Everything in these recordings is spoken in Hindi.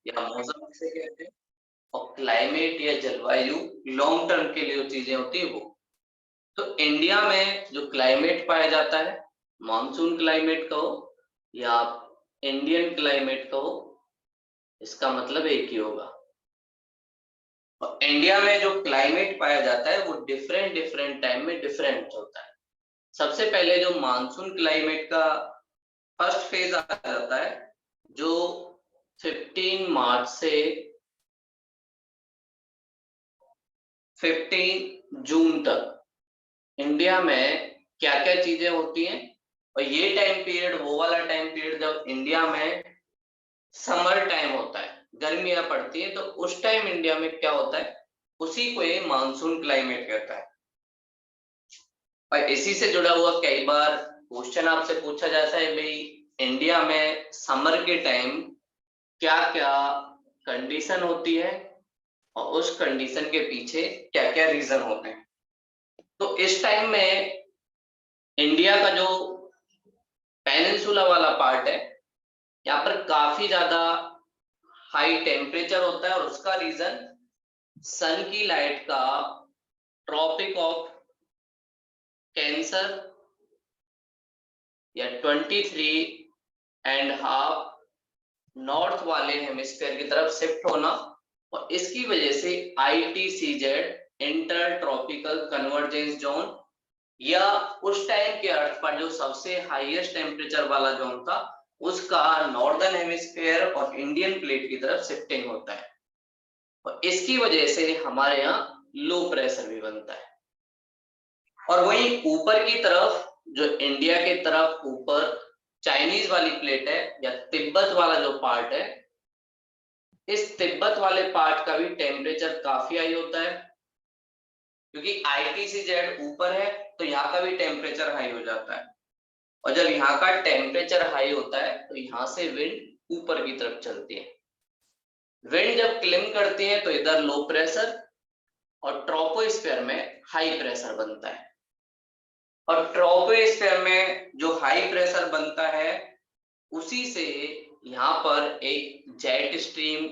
या मौसम किसे कहते हैं, और क्लाइमेट या जलवायु लॉन्ग टर्म के लिए जो चीजें होती है वो। तो इंडिया में जो क्लाइमेट पाया जाता है, मानसून क्लाइमेट कहो या इंडियन क्लाइमेट कहो, इसका मतलब एक ही होगा। और इंडिया में जो क्लाइमेट पाया जाता है वो डिफरेंट डिफरेंट टाइम में डिफरेंट होता है। सबसे पहले जो मानसून क्लाइमेट का फर्स्ट फेज आ जाता है, जो 15 मार्च से 15 जून तक इंडिया में क्या क्या चीजें होती हैं। और ये टाइम पीरियड वो वाला टाइम पीरियड जब इंडिया में समर टाइम होता है, गर्मियां पड़ती है, तो उस टाइम इंडिया में क्या होता है, उसी को ये मानसून क्लाइमेट कहता है। और इसी से जुड़ा हुआ कई बार क्वेश्चन आपसे पूछा जाता है, भाई इंडिया में समर के टाइम क्या क्या कंडीशन होती है और उस कंडीशन के पीछे क्या क्या रीजन होते हैं। तो इस टाइम में इंडिया का जो पेनिनसुला वाला पार्ट है, यहाँ पर काफी ज्यादा हाई टेम्परेचर होता है, और उसका रीजन सन की लाइट का ट्रॉपिक ऑफ कैंसर या 23.5 नॉर्थ वाले हेमिस्फीयर की तरफ शिफ्ट होना, और इसकी वजह से ITCZ inter tropical convergence zone, या उस टाइम के अर्थ पर जो सबसे हाईएस्ट टेम्परेचर वाला जोन था, उसका नॉर्दर्न हेमिस्फीयर और इंडियन प्लेट की तरफ शिफ्टिंग होता है, और इसकी वजह से हमारे यहाँ लो प्रेशर भी बनता है। और वहीं ऊपर की तरफ जो इंडिया के तरफ ऊपर चाइनीज वाली प्लेट है या तिब्बत वाला जो पार्ट है, इस तिब्बत वाले पार्ट का भी टेम्परेचर काफी हाई होता है, क्योंकि ITCZ ऊपर है तो यहाँ का भी टेम्परेचर हाई हो जाता है। और जब यहाँ का टेम्परेचर हाई होता है तो यहाँ से विंड ऊपर की तरफ चलती है। विंड जब क्लिम करती है तो इधर लो प्रेशर और ट्रोपोस्फीयर में हाई प्रेशर बनता है। और ट्रोपोस्फीयर में जो हाई प्रेशर बनता है, उसी से यहाँ पर एक जेट स्ट्रीम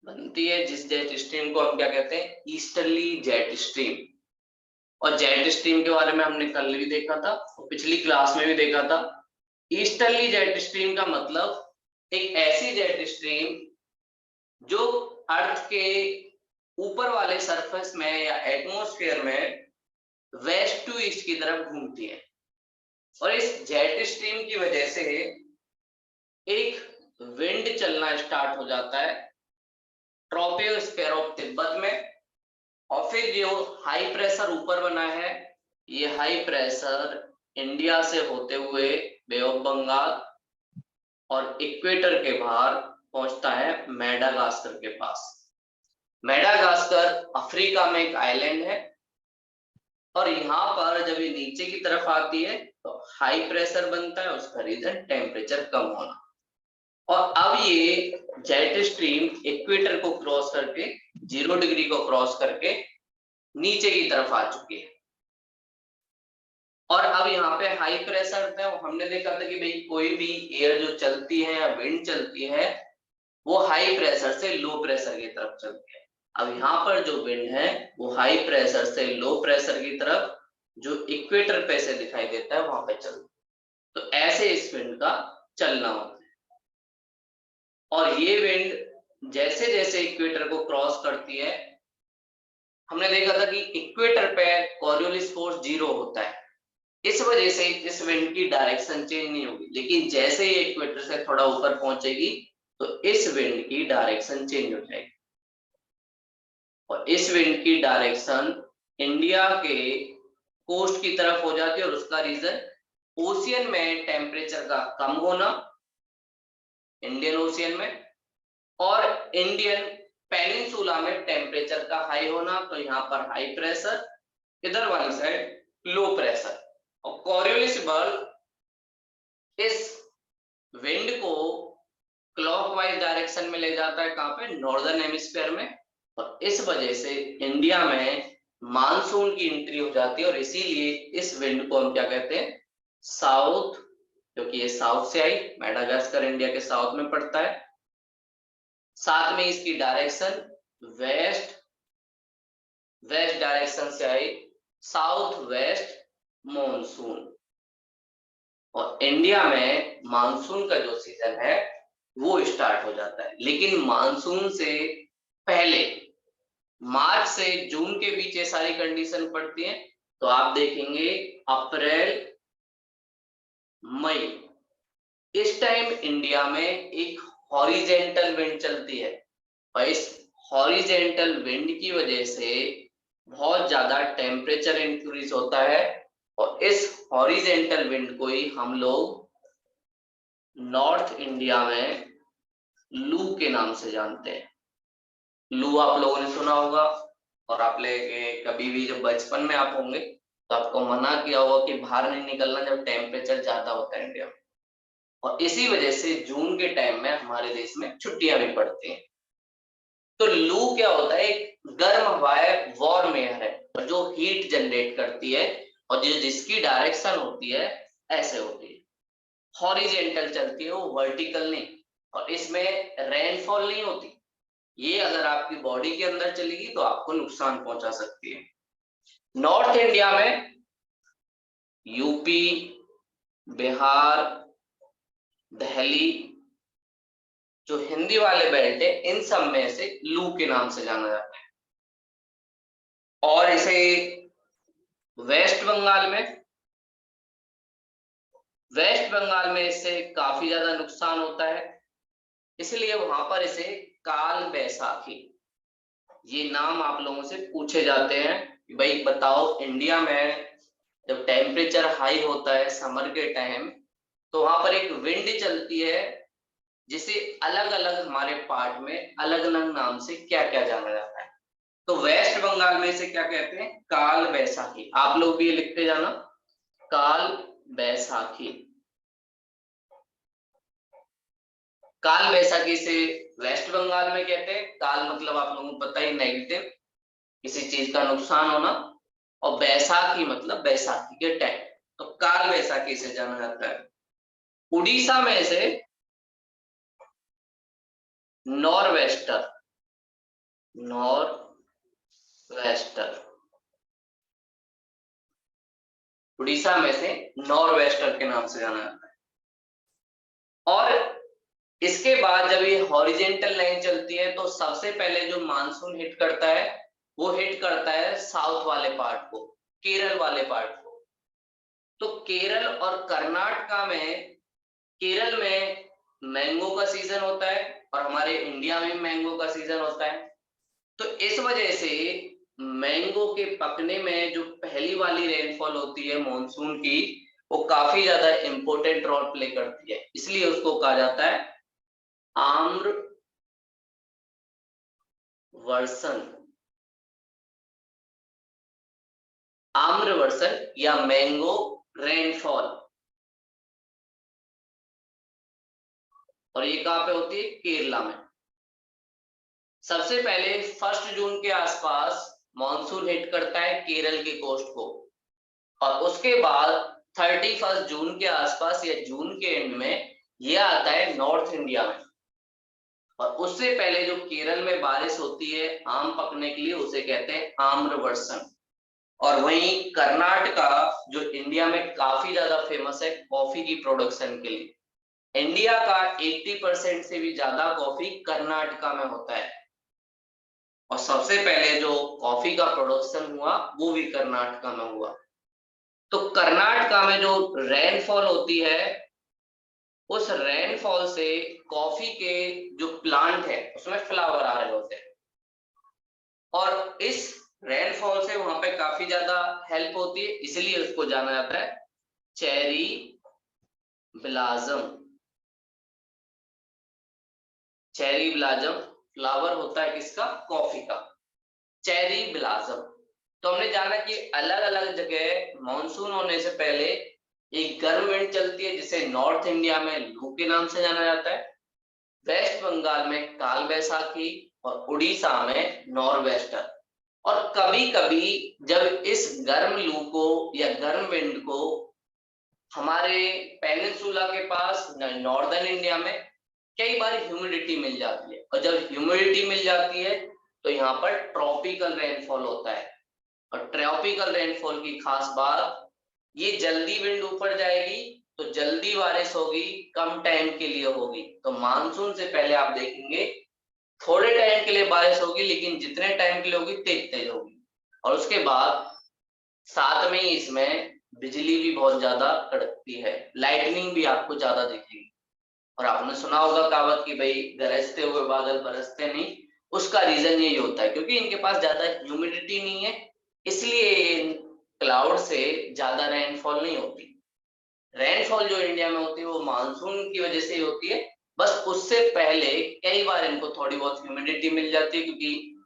बनती है, जिस जेट स्ट्रीम को हम क्या कहते हैं, ईस्टर्ली जेट स्ट्रीम। और जेट स्ट्रीम के बारे में हमने कल भी देखा था और पिछली क्लास में भी देखा था। ईस्टर्ली जेट स्ट्रीम का मतलब एक ऐसी जेट स्ट्रीम जो अर्थ के ऊपर वाले सरफेस में या एटमॉस्फेयर में वेस्ट टू ईस्ट की तरफ घूमती है। और इस जेट स्ट्रीम की वजह से एक विंड चलना स्टार्ट हो जाता है ट्रोपोस्फीयर ऑफ तिब्बत में। और फिर जो हाई प्रेशर ऊपर बना है, ये हाई प्रेशर इंडिया से होते हुए बे ऑफ बंगाल और इक्वेटर के बाहर पहुंचता है मेडागास्कर के पास। मेडागास्कर अफ्रीका में एक आइलैंड है, और यहाँ पर जब ये नीचे की तरफ आती है तो हाई प्रेशर बनता है, उसका रीजन टेम्परेचर कम होना। और अब ये जेट स्ट्रीम इक्वेटर को क्रॉस करके 0 डिग्री को क्रॉस करके नीचे की तरफ आ चुकी है। और अब यहाँ पे हाई प्रेशर है, हमने देखा था कि भाई कोई भी एयर जो चलती है या विंड चलती है, वो हाई प्रेशर से लो प्रेशर की तरफ चलती है। अब यहाँ पर जो विंड है वो हाई प्रेशर से लो प्रेशर की तरफ, जो इक्वेटर पे से दिखाई देता है, वहां पे चलती है। तो ऐसे इस विंड का चलना होता है। और ये विंड जैसे जैसे इक्वेटर को क्रॉस करती है, हमने देखा था कि इक्वेटर पे कॉरियोलिस फोर्स 0 होता है, इस वजह से इस विंड की डायरेक्शन चेंज नहीं होगी। लेकिन जैसे ही इक्वेटर से थोड़ा ऊपर पहुंचेगी तो इस विंड की डायरेक्शन चेंज हो जाएगी, और इस विंड की डायरेक्शन इंडिया के कोस्ट की तरफ हो जाती है। और उसका रीजन ओशियन में टेम्परेचर का कम होना, इंडियन ओशियन में, और इंडियन पेनिनसुला में टेम्परेचर का हाई होना। तो यहाँ पर हाई प्रेशर, इधर वाली साइड लो प्रेशर। और कॉरियोलिस बल इस विंड को क्लॉकवाइज डायरेक्शन में ले जाता है, कहां पे, नॉर्दर्न हेमिस्फीयर में। और इस वजह से इंडिया में मानसून की एंट्री हो जाती है, और इसीलिए इस विंड को हम क्या कहते हैं, साउथ, क्योंकि ये साउथ से आई, मेडागास्कर इंडिया के साउथ में पड़ता है, साथ में इसकी डायरेक्शन वेस्ट डायरेक्शन से आई साउथ वेस्ट मॉनसून। और इंडिया में मानसून का जो सीजन है वो स्टार्ट हो जाता है, लेकिन मानसून से पहले मार्च से जून के बीच ये सारी कंडीशन पड़ती है। तो आप देखेंगे अप्रैल मई, इस टाइम इंडिया में एक हॉरिजेंटल विंड चलती है और इस हॉरिजेंटल विंड की वजह से बहुत ज्यादा टेम्परेचर इंक्रीज होता है और इस हॉरिजेंटल विंड को ही हम लोग नॉर्थ इंडिया में लू के नाम से जानते हैं। लू आप लोगों ने सुना होगा और आप लेके कभी भी जब बचपन में आप होंगे तो आपको मना किया होगा कि बाहर नहीं निकलना जब टेम्परेचर ज्यादा होता है इंडिया में। और इसी वजह से जून के टाइम में हमारे देश में छुट्टियां भी पड़ती हैं। तो लू क्या होता है, एक गर्म हवाएं वार्म एयर है और जो हीट जनरेट करती है और जो जिसकी डायरेक्शन होती है ऐसे होती है, हॉरिजेंटल चलती है, वो वर्टिकल नहीं। और इसमें रेनफॉल नहीं होती, ये अगर आपकी बॉडी के अंदर चलेगी तो आपको नुकसान पहुंचा सकती है। नॉर्थ इंडिया में यूपी, बिहार, दिल्ली, जो हिंदी वाले बेल्ट है इन सब में से लू के नाम से जाना जाता है। और इसे वेस्ट बंगाल में इससे काफी ज्यादा नुकसान होता है, इसलिए वहां पर इसे काल बैसाखी, ये नाम आप लोगों से पूछे जाते हैं कि भाई बताओ इंडिया में जब टेम्परेचर हाई होता है समर के टाइम तो वहां पर एक विंड चलती है जिसे अलग अलग हमारे पार्ट में अलग अलग नाम से क्या क्या जाना जाता है। तो वेस्ट बंगाल में इसे क्या कहते हैं, काल बैसाखी। आप लोग भी ये लिखते जाना, काल बैसाखी। काल बैसाखी से वेस्ट बंगाल में कहते हैं, काल मतलब आप लोगों को पता ही नेगेटिव, किसी चीज का नुकसान होना, और बैसाखी मतलब बैसाखी के टाइम, तो काल बैसाखी से जाना जाता है। उड़ीसा में इसे नॉरवेस्टर उड़ीसा में से नॉरवेस्टर के नाम से जाना जाता है। और इसके बाद जब ये हॉरिजेंटल लाइन चलती है तो सबसे पहले जो मानसून हिट करता है वो हिट करता है साउथ वाले पार्ट को, केरल वाले पार्ट को। तो केरल और कर्नाटका में, केरल में मैंगो का सीजन होता है और हमारे इंडिया में मैंगो का सीजन होता है। तो इस वजह से मैंगो के पकने में जो पहली वाली रेनफॉल होती है मॉनसून की, वो काफी ज्यादा इंपॉर्टेंट रोल प्ले करती है, इसलिए उसको कहा जाता है आम्र वर्षण, या मैंगो रेनफॉल। और ये कहां पे होती है, केरला में। सबसे पहले 1 जून के आसपास मॉनसून हिट करता है केरल के कोस्ट को और उसके बाद 31 जून के आसपास या जून के एंड में ये आता है नॉर्थ इंडिया में। और उससे पहले जो केरल में बारिश होती है आम पकने के लिए उसे कहते हैं आम्रवर्षण। और वहीं कर्नाटका जो इंडिया में काफी ज्यादा फेमस है कॉफी की प्रोडक्शन के लिए, इंडिया का 80% से भी ज्यादा कॉफी कर्नाटका में होता है और सबसे पहले जो कॉफी का प्रोडक्शन हुआ वो भी कर्नाटका में हुआ। तो कर्नाटका में जो रेनफॉल होती है उस रेनफॉल से कॉफी के जो प्लांट है उसमें फ्लावर आ रहे होते हैं और इस रेनफॉल से वहां पे काफी ज्यादा हेल्प होती है, इसलिए उसको जाना जाता है cherry Blossom. Cherry Blossom flower होता है किसका, कॉफी का, चेरी ब्लाजम। तो हमने जाना कि अलग अलग जगह मॉनसून होने से पहले एक गर्म विंड चलती है जिसे नॉर्थ इंडिया में लू के नाम से जाना जाता है, वेस्ट बंगाल में काल बैसाखी और उड़ीसा में नॉरवेस्टर। और कभी कभी जब इस गर्म लू को या गर्म विंड को हमारे पेनिनसुला के पास नॉर्दर्न इंडिया में कई बार ह्यूमिडिटी मिल जाती है, और जब ह्यूमिडिटी मिल जाती है तो यहाँ पर ट्रॉपिकल रेनफॉल होता है। और ट्रॉपिकल रेनफॉल की खास बात, ये जल्दी विंड ऊपर जाएगी तो जल्दी बारिश होगी, कम टाइम के लिए होगी। तो मानसून से पहले आप देखेंगे थोड़े टाइम के लिए बारिश होगी, लेकिन जितने टाइम के लिए होगी तेज तेज होगी। और उसके बाद साथ में ही इसमें बिजली भी बहुत ज्यादा कड़कती है, लाइटनिंग भी आपको ज्यादा दिखेगी। और आपने सुना होगा कहावत कि भाई गरजते हुए बादल बरसते नहीं। उसका रीजन यही होता है क्योंकि इनके पास ज्यादा ह्यूमिडिटी नहीं है, इसलिए क्लाउड से ज्यादा रेनफॉल नहीं होती। रेनफॉल जो इंडिया में होती है वो मानसून की वजह से ही होती है। बस उससे पहले कई बार इनको थोड़ी बहुत ह्यूमिडिटी मिल जाती है, क्योंकि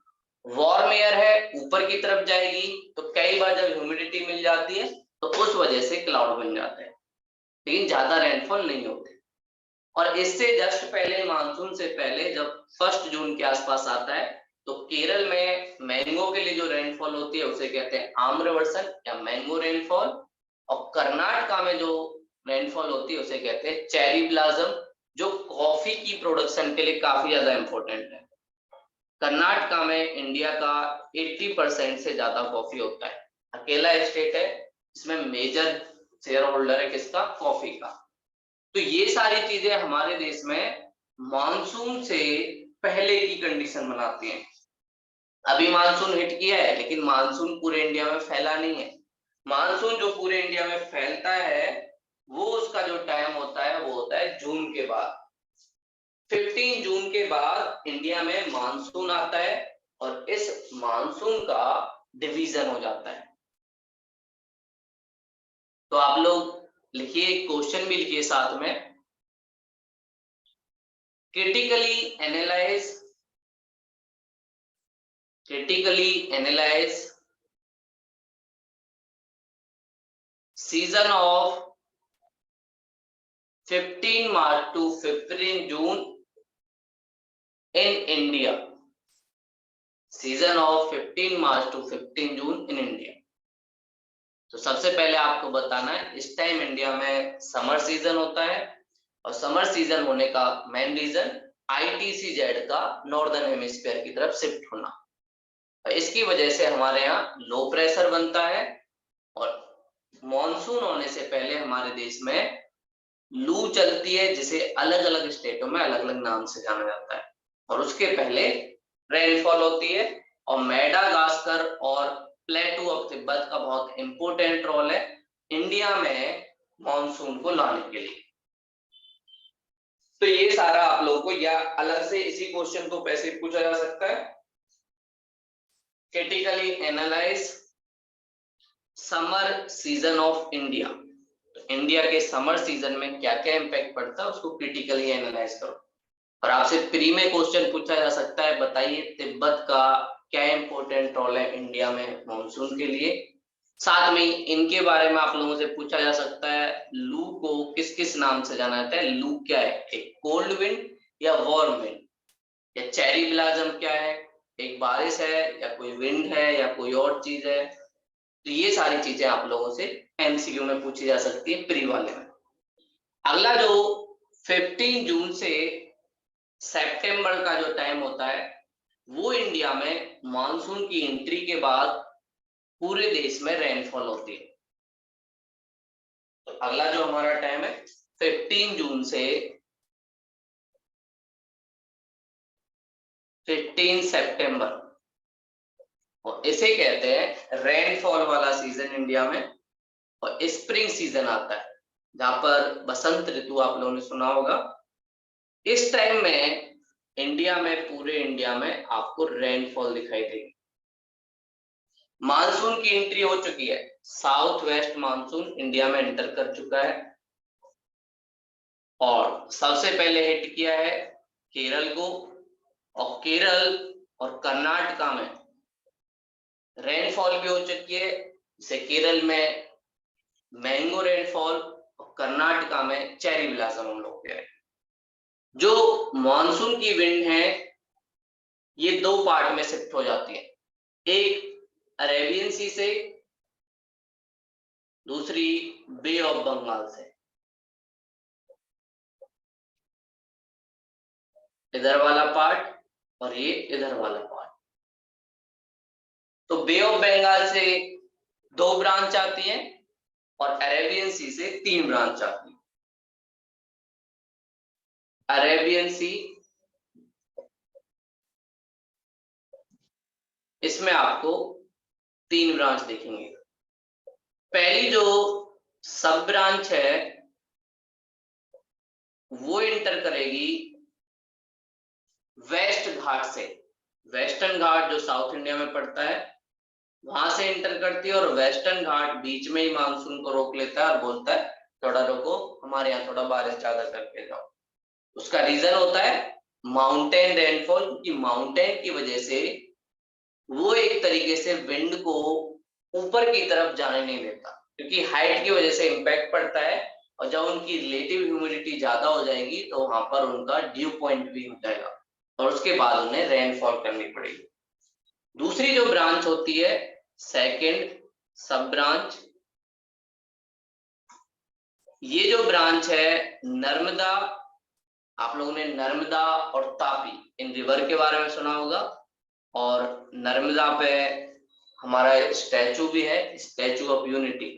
वार्म एयर है, ऊपर की तरफ जाएगी, तो कई बार जब ह्यूमिडिटी मिल जाती है तो उस वजह से क्लाउड बन जाते हैं, लेकिन ज्यादा रेनफॉल नहीं होते। और इससे जस्ट पहले, मानसून से पहले, जब 1 जून के आसपास आता है, तो केरल में मैंगो के लिए जो रेनफॉल होती है उसे कहते हैं आम्रवर्षण या मैंगो रेनफॉल। और कर्नाटका में जो रेनफॉल होती है उसे कहते हैं चेरी ब्लॉसम, जो कॉफी की प्रोडक्शन के लिए काफी ज्यादा इंपॉर्टेंट है। कर्नाटका में इंडिया का 80% से ज्यादा कॉफी होता है, अकेला स्टेट है इसमें मेजर शेयर होल्डर है किसका, कॉफी का। तो ये सारी चीजें हमारे देश में मानसून से पहले की कंडीशन बनाती हैं। अभी मानसून हिट किया है, लेकिन मानसून पूरे इंडिया में फैला नहीं है। मानसून जो पूरे इंडिया में फैलता है वो उसका जो टाइम होता है वो होता है जून के बाद। 15 जून के बाद इंडिया में मानसून आता है, और इस मानसून का डिवीजन हो जाता है। तो आप लोग लिखिए, क्वेश्चन भी लिखिए साथ में। critically analyze critically analyze season of 15 March to 15 June in India. Season of 15 March to 15 June in India. तो सबसे पहले आपको बताना है इस टाइम इंडिया में समर सीजन होता है, और समर सीजन होने का मेन रीजन ITCZ का नॉर्दर्न हेमिस्फीयर की तरफ शिफ्ट होना। इसकी वजह से हमारे यहाँ लो प्रेशर बनता है, और मॉनसून होने से पहले हमारे देश में लू चलती है, जिसे अलग अलग स्टेटों में अलग अलग नाम से जाना जाता है। और उसके पहले रेनफॉल होती है, और मेडागास्कर और प्लेटू ऑफ तिब्बत का बहुत इंपॉर्टेंट रोल है इंडिया में मॉनसून को लाने के लिए। तो ये सारा आप लोगों को, या अलग से इसी क्वेश्चन को कैसे पूछा जा सकता है, critically analyse summer season of India. तो इंडिया के समर सीजन में क्या क्या इंपैक्ट पड़ता है उसको क्रिटिकली एनालाइज करो। और आपसे प्री में क्वेश्चन पूछा जा सकता है, बताइए तिब्बत का क्या इंपॉर्टेंट रोल है इंडिया में मॉनसून के लिए। साथ में इनके बारे में आप लोगों से पूछा जा सकता है, लू को किस किस नाम से जाना जाता है, लू क्या है, एक कोल्ड विंड या वार्म विंड, या चेरी ब्लॉसम क्या है, एक बारिश है या कोई विंड है या कोई और चीज है। तो ये सारी चीजें आप लोगों से MCQ में पूछी जा सकती है प्री वाले में। अगला जो 15 जून से सितंबर का जो टाइम होता है, वो इंडिया में मानसून की एंट्री के बाद पूरे देश में रेनफॉल होती है। तो अगला जो हमारा टाइम है 15 जून से 15 सितंबर, और इसे कहते हैं रेनफॉल वाला सीजन इंडिया में। और स्प्रिंग सीजन आता है, जहां पर बसंत ऋतु आप लोगों ने सुना होगा। इस टाइम में इंडिया में, पूरे इंडिया में आपको रेनफॉल दिखाई देगी। मानसून की एंट्री हो चुकी है, साउथ वेस्ट मानसून इंडिया में एंटर कर चुका है, और सबसे पहले हिट किया है केरल को। और केरल और कर्नाटका में रेनफॉल भी हो चुकी है, जैसे केरल में मैंगो रेनफॉल और कर्नाटका में चेरी ब्लॉसम हम लोग कह रहे हैं। जो मॉनसून की विंड है ये दो पार्ट में शिफ्ट हो जाती है, एक अरेबियन सी से, दूसरी बे ऑफ बंगाल से। इधर वाला पार्ट और ये इधर वाला पार्ट। तो बे ऑफ बंगाल से 2 ब्रांच आती हैं और अरेबियन सी से 3 ब्रांच आती है। अरेबियन सी, इसमें आपको 3 ब्रांच दिखेंगे। पहली जो सब ब्रांच है वो इंटर करेगी वेस्ट घाट से। वेस्टर्न घाट जो साउथ इंडिया में पड़ता है वहां से इंटर करती है और वेस्टर्न घाट बीच में ही मानसून को रोक लेता है और बोलता है थोड़ा रुको, हमारे यहाँ थोड़ा बारिश ज्यादा करके जाओ। उसका रीजन होता है माउंटेन रेनफॉल, क्योंकि माउंटेन की वजह से वो एक तरीके से विंड को ऊपर की तरफ जाने नहीं देता, क्योंकि हाइट की वजह से इम्पैक्ट पड़ता है और जब उनकी रिलेटिव ह्यूमिडिटी ज्यादा हो जाएगी तो वहां पर उनका ड्यू पॉइंट भी हो जाएगा और उसके बाद उन्हें रेनफॉल करनी पड़ेगी। दूसरी जो ब्रांच होती है सेकंड सब ब्रांच, ये जो ब्रांच है नर्मदा, आप लोगों ने नर्मदा और तापी इन रिवर के बारे में सुना होगा और नर्मदा पे हमारा स्टैचू भी है, statue of unity,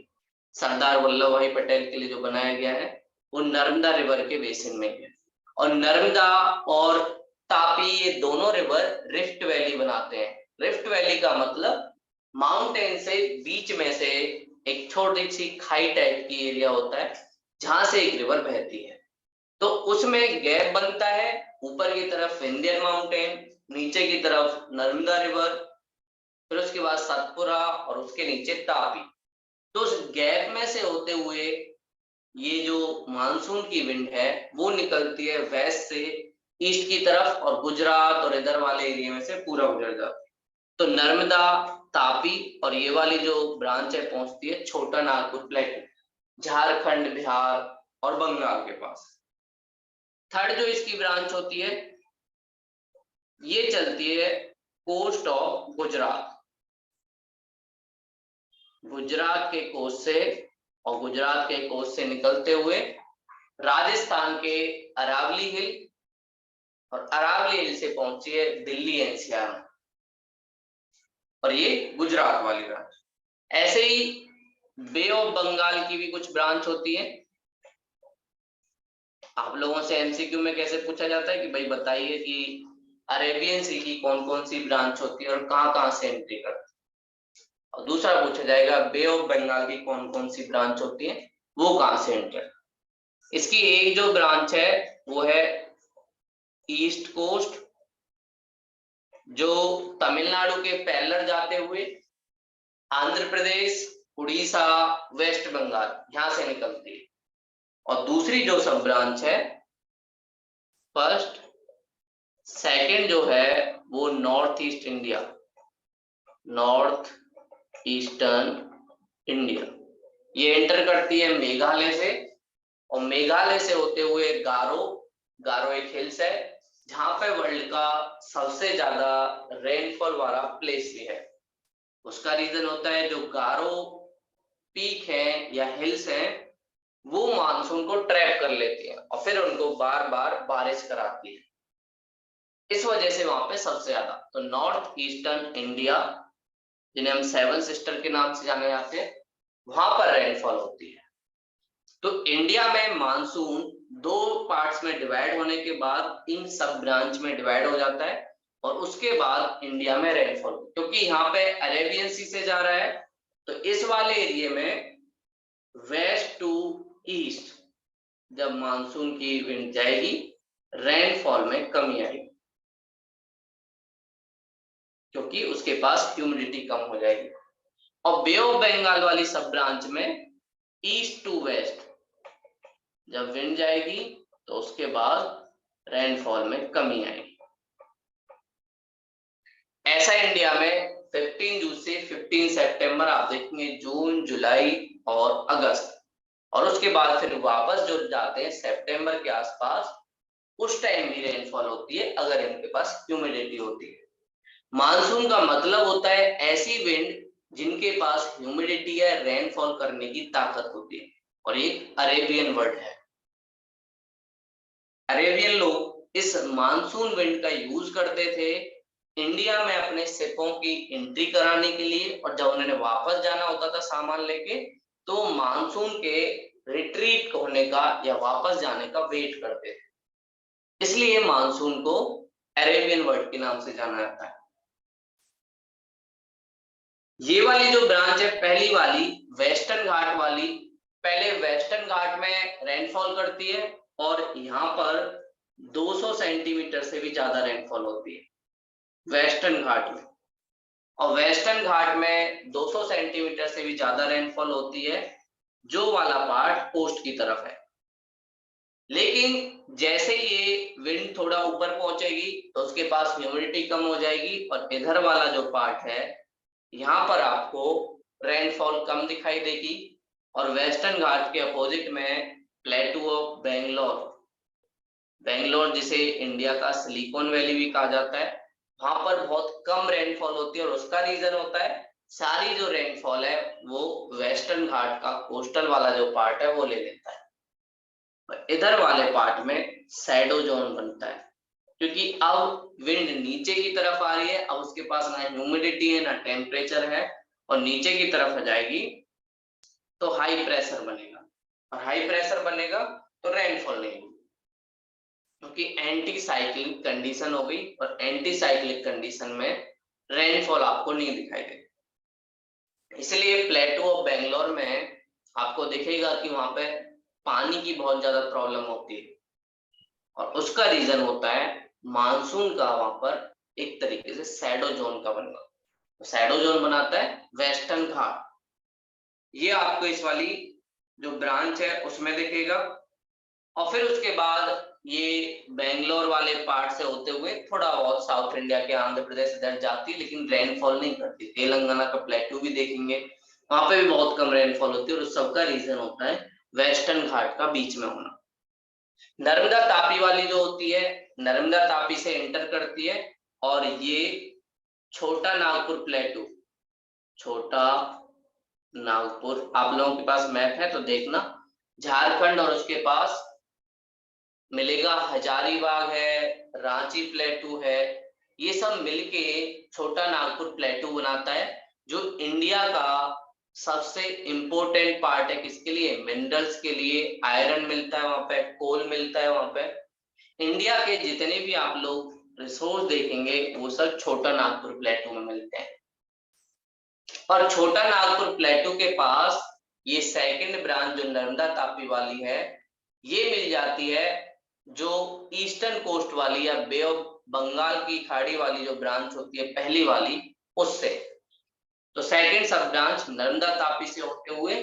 Sardar Vallabh भाई पटेल के लिए जो बनाया गया है वो नर्मदा रिवर के बेसिन में है। और नर्मदा और तापी ये दोनों रिवर रिफ्ट वैली बनाते हैं। रिफ्ट वैली का मतलब माउंटेन से बीच में से एक छोटी सी खाई टाइप की एरिया होता है जहां से एक रिवर बहती है, तो उसमें गैप बनता है, ऊपर की तरफ विंध्य माउंटेन, नीचे की तरफ नर्मदा रिवर, फिर उसके बाद सतपुरा और उसके नीचे तापी। तो उस गैप में से होते हुए ये जो मानसून की विंड है वो निकलती है वेस्ट से ईस्ट की तरफ और गुजरात और इधर वाले एरिया में से पूरा गुजर जाती है। तो नर्मदा, तापी और ये वाली जो ब्रांच है पहुंचती है छोटा नागपुर प्लेटू, झारखंड, बिहार और बंगाल के पास। थर्ड जो इसकी ब्रांच होती है ये चलती है कोस्ट ऑफ गुजरात, गुजरात के कोस्ट से, और गुजरात के कोस्ट से निकलते हुए राजस्थान के अरावली हिल और अरावली हिल से पहुंची है दिल्ली एनसीआर में, और ये गुजरात वाली ब्रांच। ऐसे ही बे ऑफ बंगाल की भी कुछ ब्रांच होती है। आप लोगों से एमसीक्यू में कैसे पूछा जाता है कि भाई बताइए कि अरेबियन सी की कौन कौन सी ब्रांच होती है और कहां कहां से एंट्री करती है, और दूसरा पूछा जाएगा बे ऑफ बंगाल की कौन कौन सी ब्रांच होती है वो कहां से एंटर। इसकी एक जो ब्रांच है वो है ईस्ट कोस्ट, जो तमिलनाडु के पैरेलल जाते हुए आंध्र प्रदेश, उड़ीसा, वेस्ट बंगाल यहां से निकलती है। और दूसरी जो सब ब्रांच है फर्स्ट सेकंड जो है वो north east India, north eastern India, ये एंटर करती है मेघालय से, और मेघालय से होते हुए गारो, गारो एक हिल्स है जहां पे वर्ल्ड का सबसे ज्यादा रेनफॉल वाला प्लेस भी है। उसका रीजन होता है जो गारो पीक है या हिल्स हैं वो मानसून को ट्रैप कर लेती है और फिर उनको बार बार बारिश कराती है, इस वजह से वहां पे सबसे ज्यादा। तो नॉर्थ ईस्टर्न इंडिया जिन्हें हम सेवन सिस्टर के नाम से जाने जाते हैं वहां पर रेनफॉल होती है। तो इंडिया में मानसून 2 पार्ट्स में डिवाइड होने के बाद इन सब ब्रांच में डिवाइड हो जाता है और उसके बाद इंडिया में रेनफॉल, क्योंकि यहाँ पे अरेबियन सी से जा रहा है तो इस वाले एरिया में वेस्ट टू ईस्ट जब मानसून की विंड जाएगी रेनफॉल में कमी आएगी, क्योंकि उसके पास ह्यूमिडिटी कम हो जाएगी। और बे ऑफ बंगाल वाली सब ब्रांच में ईस्ट टू वेस्ट जब विंड जाएगी तो उसके बाद रेनफॉल में कमी आएगी। ऐसा इंडिया में 15 जून से 15 सितंबर आप देखेंगे जून, जुलाई और अगस्त, और उसके बाद फिर वापस जो जाते हैं सितंबर के आसपास, उस टाइम भी रेनफॉल होती है अगर इनके पास ह्यूमिडिटी होती है। मानसून का मतलब होता है ऐसी विंड जिनके पास ह्यूमिडिटी या रेनफॉल करने की ताकत होती है, और एक अरेबियन वर्ड है। अरेबियन लोग इस मानसून विंड का यूज करते थे इंडिया में अपने शिपों की एंट्री कराने के लिए, और जब उन्होंने वापस जाना होता था सामान लेके, तो मानसून के रिट्रीट होने का या वापस जाने का वेट करते थे। इसलिए मानसून को अरेबियन वर्ड के नाम से जाना जाता है। ये वाली जो ब्रांच है पहली वाली वेस्टर्न घाट वाली, पहले वेस्टर्न घाट में रेनफॉल करती है और यहाँ पर 200 सेंटीमीटर से भी ज्यादा रेनफॉल होती है वेस्टर्न घाट में। और वेस्टर्न घाट में 200 सेंटीमीटर से भी ज्यादा रेनफॉल होती है जो वाला पार्ट कोस्ट की तरफ है। लेकिन जैसे ये विंड थोड़ा ऊपर पहुंचेगी तो उसके पास ह्यूमिडिटी कम हो जाएगी और इधर वाला जो पार्ट है यहाँ पर आपको रेनफॉल कम दिखाई देगी। और वेस्टर्न घाट के अपोजिट में प्लेटू ऑफ बेंगलोर, बेंगलोर जिसे इंडिया का सिलिकॉन वैली भी कहा जाता है, वहां पर बहुत कम रेनफॉल होती है और उसका रीजन होता है सारी जो रेनफॉल है वो वेस्टर्न घाट का कोस्टल वाला जो पार्ट है वो ले लेता है। इधर वाले पार्ट में शैडो जोन बनता है क्योंकि अब विंड नीचे की तरफ आ रही है, अब उसके पास ना ह्यूमिडिटी है ना टेम्परेचर है, और नीचे की तरफ जाएगी तो हाई प्रेशर बनेगा, और हाई प्रेशर बनेगा तो रेनफॉल नहीं होगी क्योंकि एंटी साइक्लिक कंडीशन हो गई, और एंटी साइक्लिक कंडीशन में रेनफॉल आपको नहीं दिखाई देगा। इसलिए प्लेटू ऑफ बेंगलोर में आपको दिखेगा कि वहां पे पानी की बहुत ज्यादा प्रॉब्लम होती है, और उसका रीजन होता है मानसून का वहां पर एक तरीके से शैडो जोन का बनना। शैडो जोन बनाता है वेस्टर्न घाट। ये आपको इस वाली जो ब्रांच है उसमें दिखेगा। और फिर उसके बाद ये बेंगलोर वाले पार्ट से होते हुए थोड़ा बहुत साउथ इंडिया के आंध्र प्रदेश इधर जाती है, लेकिन रेनफॉल नहीं करती। तेलंगाना का प्लेटू भी देखेंगे, वहां पे भी बहुत कम रेनफॉल होती है, और उस सबका रीजन होता है वेस्टर्न घाट का बीच में होना। नर्मदा तापी वाली जो होती है, नर्मदा तापी से एंटर करती है, और ये छोटा नागपुर प्लेटू, छोटा नागपुर, आप लोगों के पास मैप है तो देखना, झारखंड और उसके पास मिलेगा हजारीबाग है, रांची प्लेटू है, ये सब मिलके छोटा नागपुर प्लेटू बनाता है जो इंडिया का सबसे इंपॉर्टेंट पार्ट है। किसके लिए? मिनरल्स के लिए। आयरन मिलता है वहां पे, कोल मिलता है वहां पे। इंडिया के जितने भी आप लोग रिसोर्स देखेंगे वो सब छोटा नागपुर प्लेटू में मिलते हैं। और छोटा नागपुर प्लेटू के पास ये सेकंड ब्रांच जो नर्मदा तापी वाली है ये मिल जाती है, जो ईस्टर्न कोस्ट वाली या बे ऑफ बंगाल की खाड़ी वाली जो ब्रांच होती है पहली वाली, उससे। तो सेकंड सब ब्रांच नर्मदा तापी से होते हुए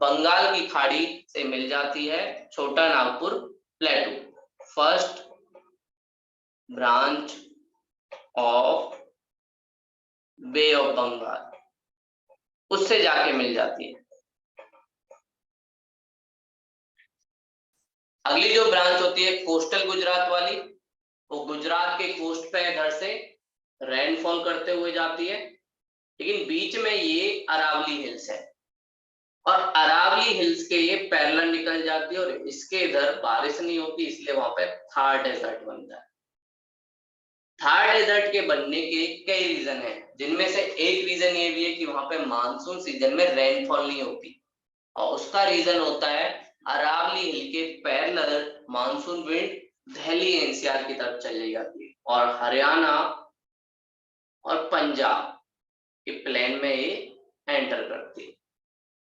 बंगाल की खाड़ी से मिल जाती है Chota Nagpur plateau. First branch of Bay of Bengal, उससे जाके मिल जाती है। अगली जो ब्रांच होती है कोस्टल गुजरात वाली, वो गुजरात के कोस्ट पे इधर से रेनफॉल करते हुए जाती है, लेकिन बीच में ये अरावली हिल्स है, और अरावली हिल्स के ये पैरेलल निकल जाती है, और इसके इधर बारिश नहीं होती, इसलिए वहां पे थार डेजर्ट बनता है। थार डेजर्ट के बनने के कई रीजन है, जिनमें से एक रीजन ये भी है कि वहां पे मानसून सीजन में रेनफॉल नहीं होती, और उसका रीजन होता है अरावली हिल के parallel monsoon wind Delhi NCR की तरफ चली जाती है, और हरियाणा और पंजाब के प्लेन में ये एंटर करती है।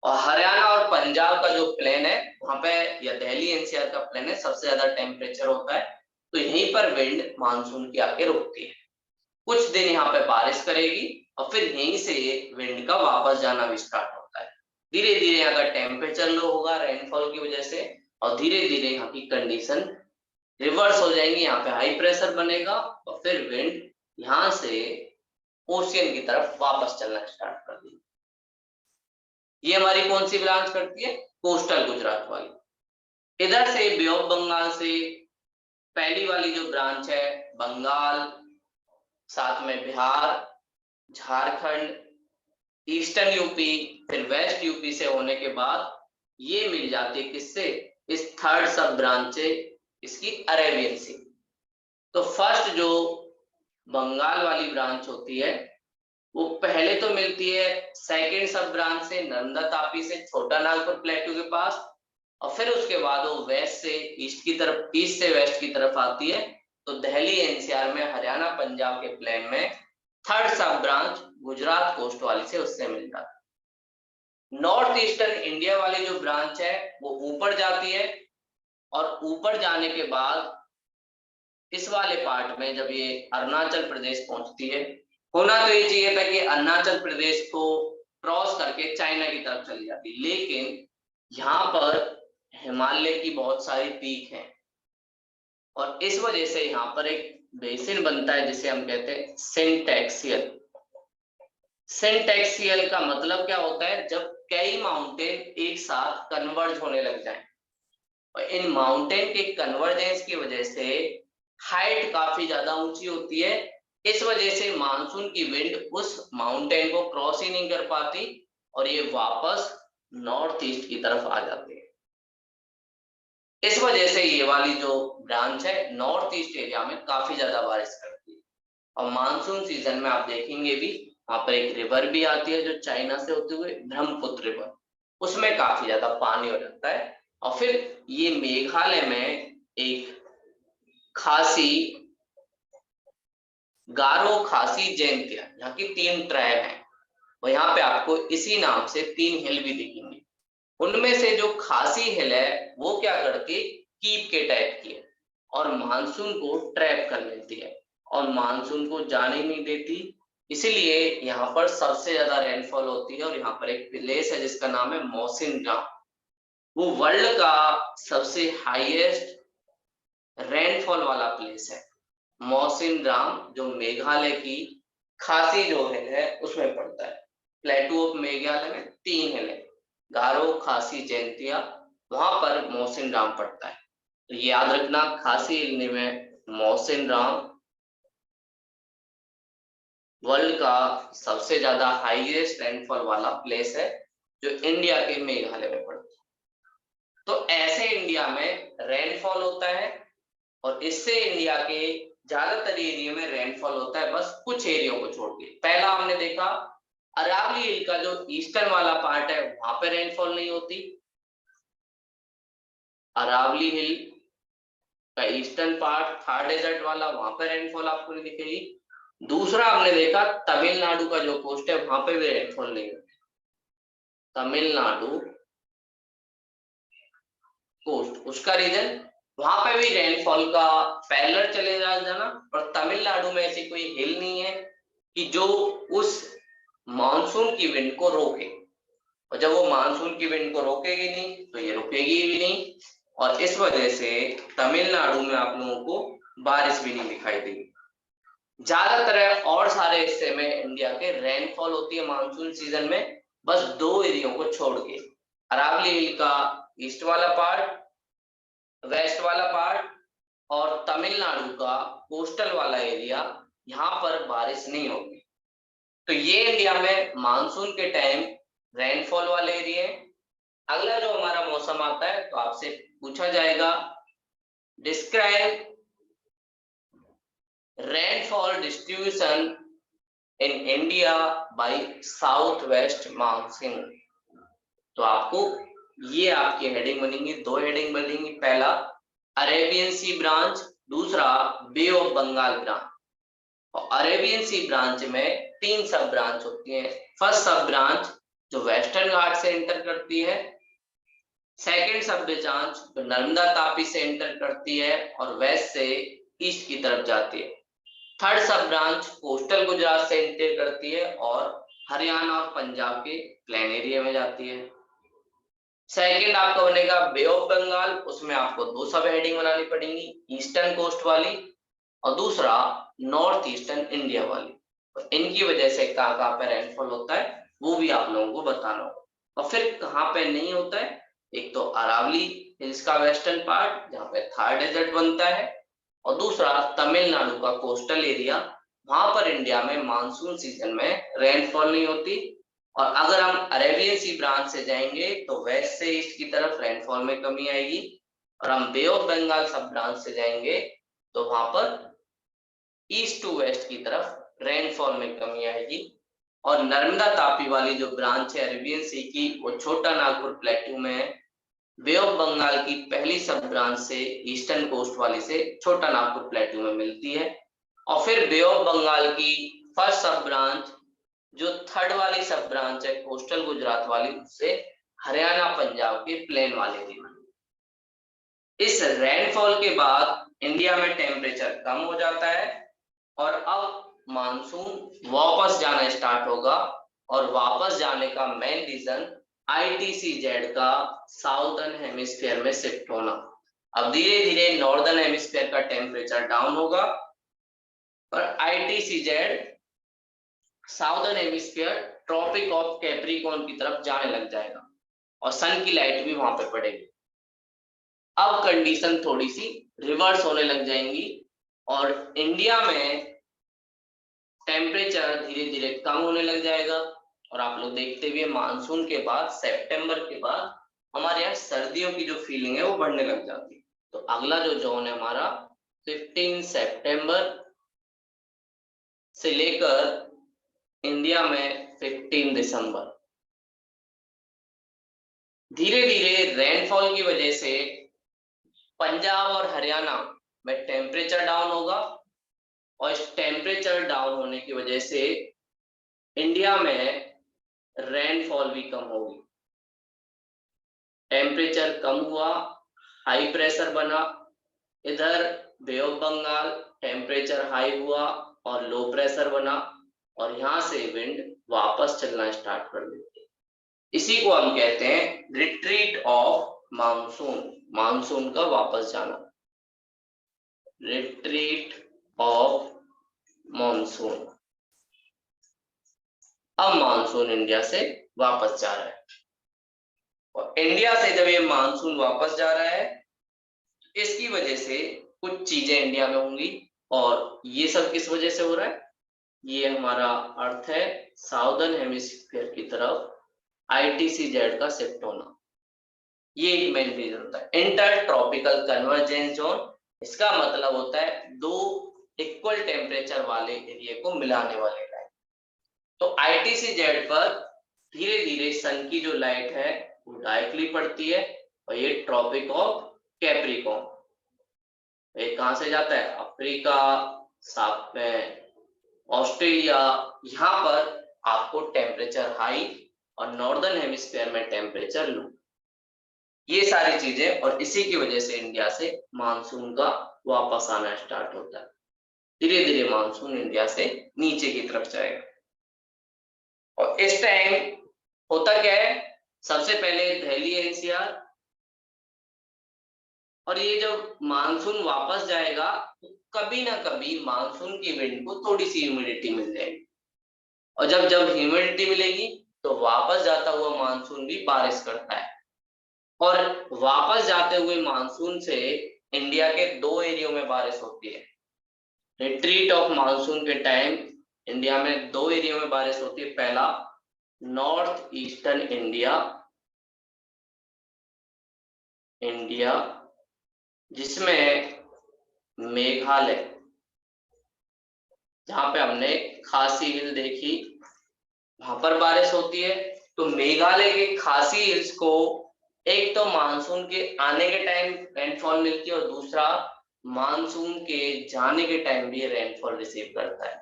और हरियाणा और पंजाब का जो प्लेन है वहां पे, या दिल्ली एनसीआर का प्लेन है, सबसे ज्यादा टेम्परेचर होता है, तो यहीं पर विंड मानसून की आके रुकती है। कुछ दिन यहाँ पे बारिश करेगी और फिर यहीं से विंड का वापस जाना भी स्टार्ट होता है। धीरे धीरे यहाँ का टेम्परेचर लो होगा रेनफॉल की वजह से, और धीरे धीरे यहाँ की कंडीशन रिवर्स हो जाएंगी, यहाँ पे हाई प्रेशर बनेगा और फिर विंड यहाँ से ओशियन की तरफ वापस चलना स्टार्ट कर देगी। ये हमारी कौन सी ब्रांच करती है? कोस्टल गुजरात वाली। इधर से बे ऑफ बंगाल से पहली वाली जो ब्रांच है बंगाल, साथ में बिहार, झारखंड, ईस्टर्न यूपी, फिर वेस्ट यूपी से होने के बाद ये मिल जाती है किससे? इस थर्ड सब ब्रांच से, इसकी अरेबियन सी। तो फर्स्ट जो बंगाल वाली ब्रांच होती है वो पहले तो मिलती है सेकेंड सब ब्रांच से नर्मदा तापी से छोटा नागपुर प्लेटू के पास, और फिर उसके बाद वो वेस्ट से ईस्ट की तरफ, ईस्ट से वेस्ट की तरफ आती है। तो दिल्ली एनसीआर में हरियाणा पंजाब के प्लेन में थर्ड सब ब्रांच गुजरात कोस्ट वाली से उससे मिल जाता है। नॉर्थ ईस्टर्न इंडिया वाली जो ब्रांच है वो ऊपर जाती है, और ऊपर जाने के बाद इस वाले पार्ट में जब ये अरुणाचल प्रदेश पहुंचती है, होना तो ये चाहिए था कि अरुणाचल प्रदेश को क्रॉस करके चाइना की तरफ चली जाती, लेकिन यहाँ पर हिमालय की बहुत सारी पीक हैं और इस वजह से यहाँ पर एक बेसिन बनता है जिसे हम कहते हैं सिंटैक्सियल। सिंटैक्सियल का मतलब क्या होता है, जब कई माउंटेन एक साथ कन्वर्ज होने लग जाएं, और इन माउंटेन के कन्वर्जेंस की वजह से हाइट काफी ज्यादा ऊंची होती है, इस वजह से मानसून की विंड उस माउंटेन को क्रॉस ही नहीं कर पाती और ये वापस नॉर्थ ईस्ट की तरफ आ जाती है। इस वजह से ये वाली जो ब्रांच है नॉर्थ ईस्ट एरिया में काफी ज्यादा बारिश करती है। और मानसून सीजन में आप देखेंगे भी वहां पर एक रिवर भी आती है जो चाइना से होते हुए ब्रह्मपुत्र रिवर, उसमें काफी ज्यादा पानी हो जाता है। और फिर ये मेघालय में एक खासी, गारो, खासी, जैंतिया, यहाँ की 3 ट्राइब हैं और यहाँ पे आपको इसी नाम से 3 हिल भी दिखेंगे। उनमें से जो खासी हिल है वो क्या करती है, कीप के टाइप की है और मानसून को ट्रैप कर लेती है और मानसून को जाने नहीं देती, इसीलिए यहाँ पर सबसे ज्यादा रेनफॉल होती है। और यहाँ पर एक प्लेस है जिसका नाम है मौसिनराम, वो वर्ल्ड का सबसे हाईएस्ट रेनफॉल वाला प्लेस है। मौसिनराम जो मेघालय की खासी जो हिल है उसमें पड़ता है। प्लेटू ऑफ मेघालय में 3 हिल है, गारो, खासी, जैंतिया, वहां पर मौसिनराम पड़ता है। तो याद रखना, खासी हिल में मौसिनराम वर्ल्ड का सबसे ज्यादा हाईएस्ट रेनफॉल वाला प्लेस है जो इंडिया के मेघालय में पड़ता है। तो ऐसे इंडिया में रेनफॉल होता है और इससे इंडिया के ज्यादातर एरिया में रेनफॉल होता है, बस कुछ एरिया को छोड़ के। पहला हमने देखा अरावली हिल का जो ईस्टर्न वाला पार्ट है वहां पे रेनफॉल नहीं होती, अरावली हिल का ईस्टर्न पार्ट थार डेजर्ट वाला, वहां पे रेनफॉल आपको नहीं दिखेगी। दूसरा हमने देखा तमिलनाडु का जो कोस्ट है वहां पे भी रेनफॉल नहीं होती, तमिलनाडु कोस्ट, उसका रीजन वहां पे भी रेनफॉल का पैरेलल चले जाना, और तमिलनाडु में ऐसी कोई हिल नहीं है कि जो उस मानसून की विंड को रोके, और जब वो मानसून की विंड को रोकेगी नहीं तो ये रुकेगी भी नहीं, और इस वजह से तमिलनाडु में आप लोगों को बारिश भी नहीं दिखाई देगी। ज्यादातर और सारे हिस्से में इंडिया के रेनफॉल होती है मानसून सीजन में, बस 2 एरिया को छोड़ के, अरावली हिल का ईस्ट वाला पार्ट, वेस्ट वाला पार्ट, और तमिलनाडु का कोस्टल वाला एरिया, यहाँ पर बारिश नहीं होगी। तो ये इंडिया में मानसून के टाइम रेनफॉल वाले एरिया है। अगला जो हमारा मौसम आता है तो आपसे पूछा जाएगा describe rainfall distribution in India by south west monsoon. तो आपको ये आपकी हेडिंग बनेंगी, 2 हेडिंग बनेंगी, पहला अरेबियन सी ब्रांच, दूसरा बे ऑफ बंगाल ब्रांच। और अरेबियन सी ब्रांच में 3 सब ब्रांच होती है। फर्स्ट सब ब्रांच जो वेस्टर्न घाट से एंटर करती है, सेकेंड सब ब्रांच जो नर्मदा तापी से एंटर करती है और वेस्ट से ईस्ट की तरफ जाती है, थर्ड सब ब्रांच कोस्टल गुजरात से एंटर करती है और हरियाणा और पंजाब के प्लेन एरिया में जाती है। सेकेंड आपका बनेगा बे ऑफ बंगाल, उसमें आपको 2 सब हेडिंग बनानी पड़ेंगी, ईस्टर्न कोस्ट वाली और दूसरा नॉर्थ ईस्टर्न इंडिया वाली। तो इनकी वजह से कहाँ कहाँ पे रेनफॉल होता है वो भी आप लोगों को बताना होगा। और फिर कहाँ पे नहीं होता है, एक तो अरावली हिल्स का वेस्टर्न पार्ट जहाँ पे थार डेजर्ट बनता है, और दूसरा तमिलनाडु का कोस्टल एरिया, वहां पर इंडिया में मानसून सीजन में रेनफॉल नहीं होती। और अगर हम अरेबियन सी ब्रांच से जाएंगे तो वेस्ट से ईस्ट की तरफ रेनफॉल में कमी आएगी, और हम बे ऑफ बंगाल सब ब्रांच से जाएंगे तो वहां पर ईस्ट टू वेस्ट की तरफ रेनफॉल में कमी आएगी। और नर्मदा तापी वाली जो ब्रांच है अरेबियन सी की, वो छोटा नागपुर प्लेटू में है। बे ऑफ बंगाल की पहली सब ब्रांच से ईस्टर्न कोस्ट वाली से छोटा नागपुर प्लेटू में मिलती है। और फिर बे ऑफ बंगाल की फर्स्ट सब ब्रांच जो थर्ड वाली सब ब्रांच है कोस्टल गुजरात वाली, उससे हरियाणा पंजाब के प्लेन वाले एरिया में। इस रेनफॉल के बाद इंडिया में टेम्परेचर कम हो जाता है और अब मानसून वापस जाना स्टार्ट होगा। और वापस जाने का मेन रीजन ITCZ का साउदर्न हेमिस्फीयर में शिफ्ट होना। अब धीरे धीरे नॉर्दर्न हेमिस्फीयर का टेम्परेचर डाउन होगा और ITCZ southern hemisphere Tropic of Capricorn की तरफ जाने लग जाएगा और सन की लाइट भी वहां पे पड़ेगी। अब कंडीशन थोड़ी सी रिवर्स होने लग जाएंगी और इंडिया में टेम्परेचर धीरे धीरे कम होने लग जाएगा। और आप लोग देखते हुए मानसून के बाद सितंबर के बाद हमारे यहाँ सर्दियों की जो फीलिंग है वो बढ़ने लग जाती है। तो अगला जो जोन है हमारा 15 सितंबर से लेकर इंडिया में 15 दिसंबर। धीरे धीरे रेनफॉल की वजह से पंजाब और हरियाणा में टेम्परेचर डाउन होगा और इस टेम्परेचर डाउन होने की वजह से इंडिया में रेनफॉल भी कम होगी। टेम्परेचर कम हुआ, हाई प्रेशर बना, इधर बे ऑफ बंगाल टेम्परेचर हाई हुआ और लो प्रेशर बना और यहाँ से विंड वापस चलना स्टार्ट कर देती है। इसी को हम कहते हैं रिट्रीट ऑफ मानसून, मानसून का वापस जाना, रिट्रीट ऑफ मानसून। अब मानसून इंडिया से वापस जा रहा है और इंडिया से जब ये मानसून वापस जा रहा है इसकी वजह से कुछ चीजें इंडिया में होंगी। और ये सब किस वजह से हो रहा है? ये हमारा अर्थ है साउदर्न हेमिस्फीयर की तरफ ITCZ का शिफ्ट होना, ये एक मेन रीजन होता है। इंटर ट्रॉपिकल कन्वर्जेंस जोन, इसका मतलब होता है दो इक्वल टेम्परेचर वाले एरिया को मिलाने वाले लाइन। तो ITCZ पर धीरे धीरे सन की जो लाइट है वो डायरेक्टली पड़ती है और ये ट्रॉपिक ऑफ कैप्रिकॉर्न, ये कहां से जाता है? अफ्रीका, साथ में ऑस्ट्रेलिया, यहाँ पर आपको टेम्परेचर हाई और नॉर्दर्न हेमिस्फीयर में टेम्परेचर लो, ये सारी चीजें। और इसी की वजह से इंडिया से मानसून का वापस आना स्टार्ट होता है। धीरे धीरे मानसून इंडिया से नीचे की तरफ जाएगा और इस टाइम होता क्या है? सबसे पहले दिल्ली NCR, और ये जब मानसून वापस जाएगा तो कभी ना कभी मानसून की विंड को थोड़ी सी ह्यूमिडिटी मिल जाएगी और जब जब ह्यूमिडिटी मिलेगी तो वापस जाता हुआ मानसून भी बारिश करता है। और वापस जाते हुए मानसून से इंडिया के दो एरियो में बारिश होती है। रिट्रीट ऑफ मानसून के टाइम इंडिया में दो एरियो में बारिश होती है। पहला नॉर्थ ईस्टर्न इंडिया जिसमें मेघालय, जहां पे हमने खासी हिल देखी, वहां पर बारिश होती है। तो मेघालय के खासी हिल्स को एक तो मानसून के आने के टाइम रेनफॉल मिलती है और दूसरा मानसून के जाने के टाइम भी रेनफॉल रिसीव करता है।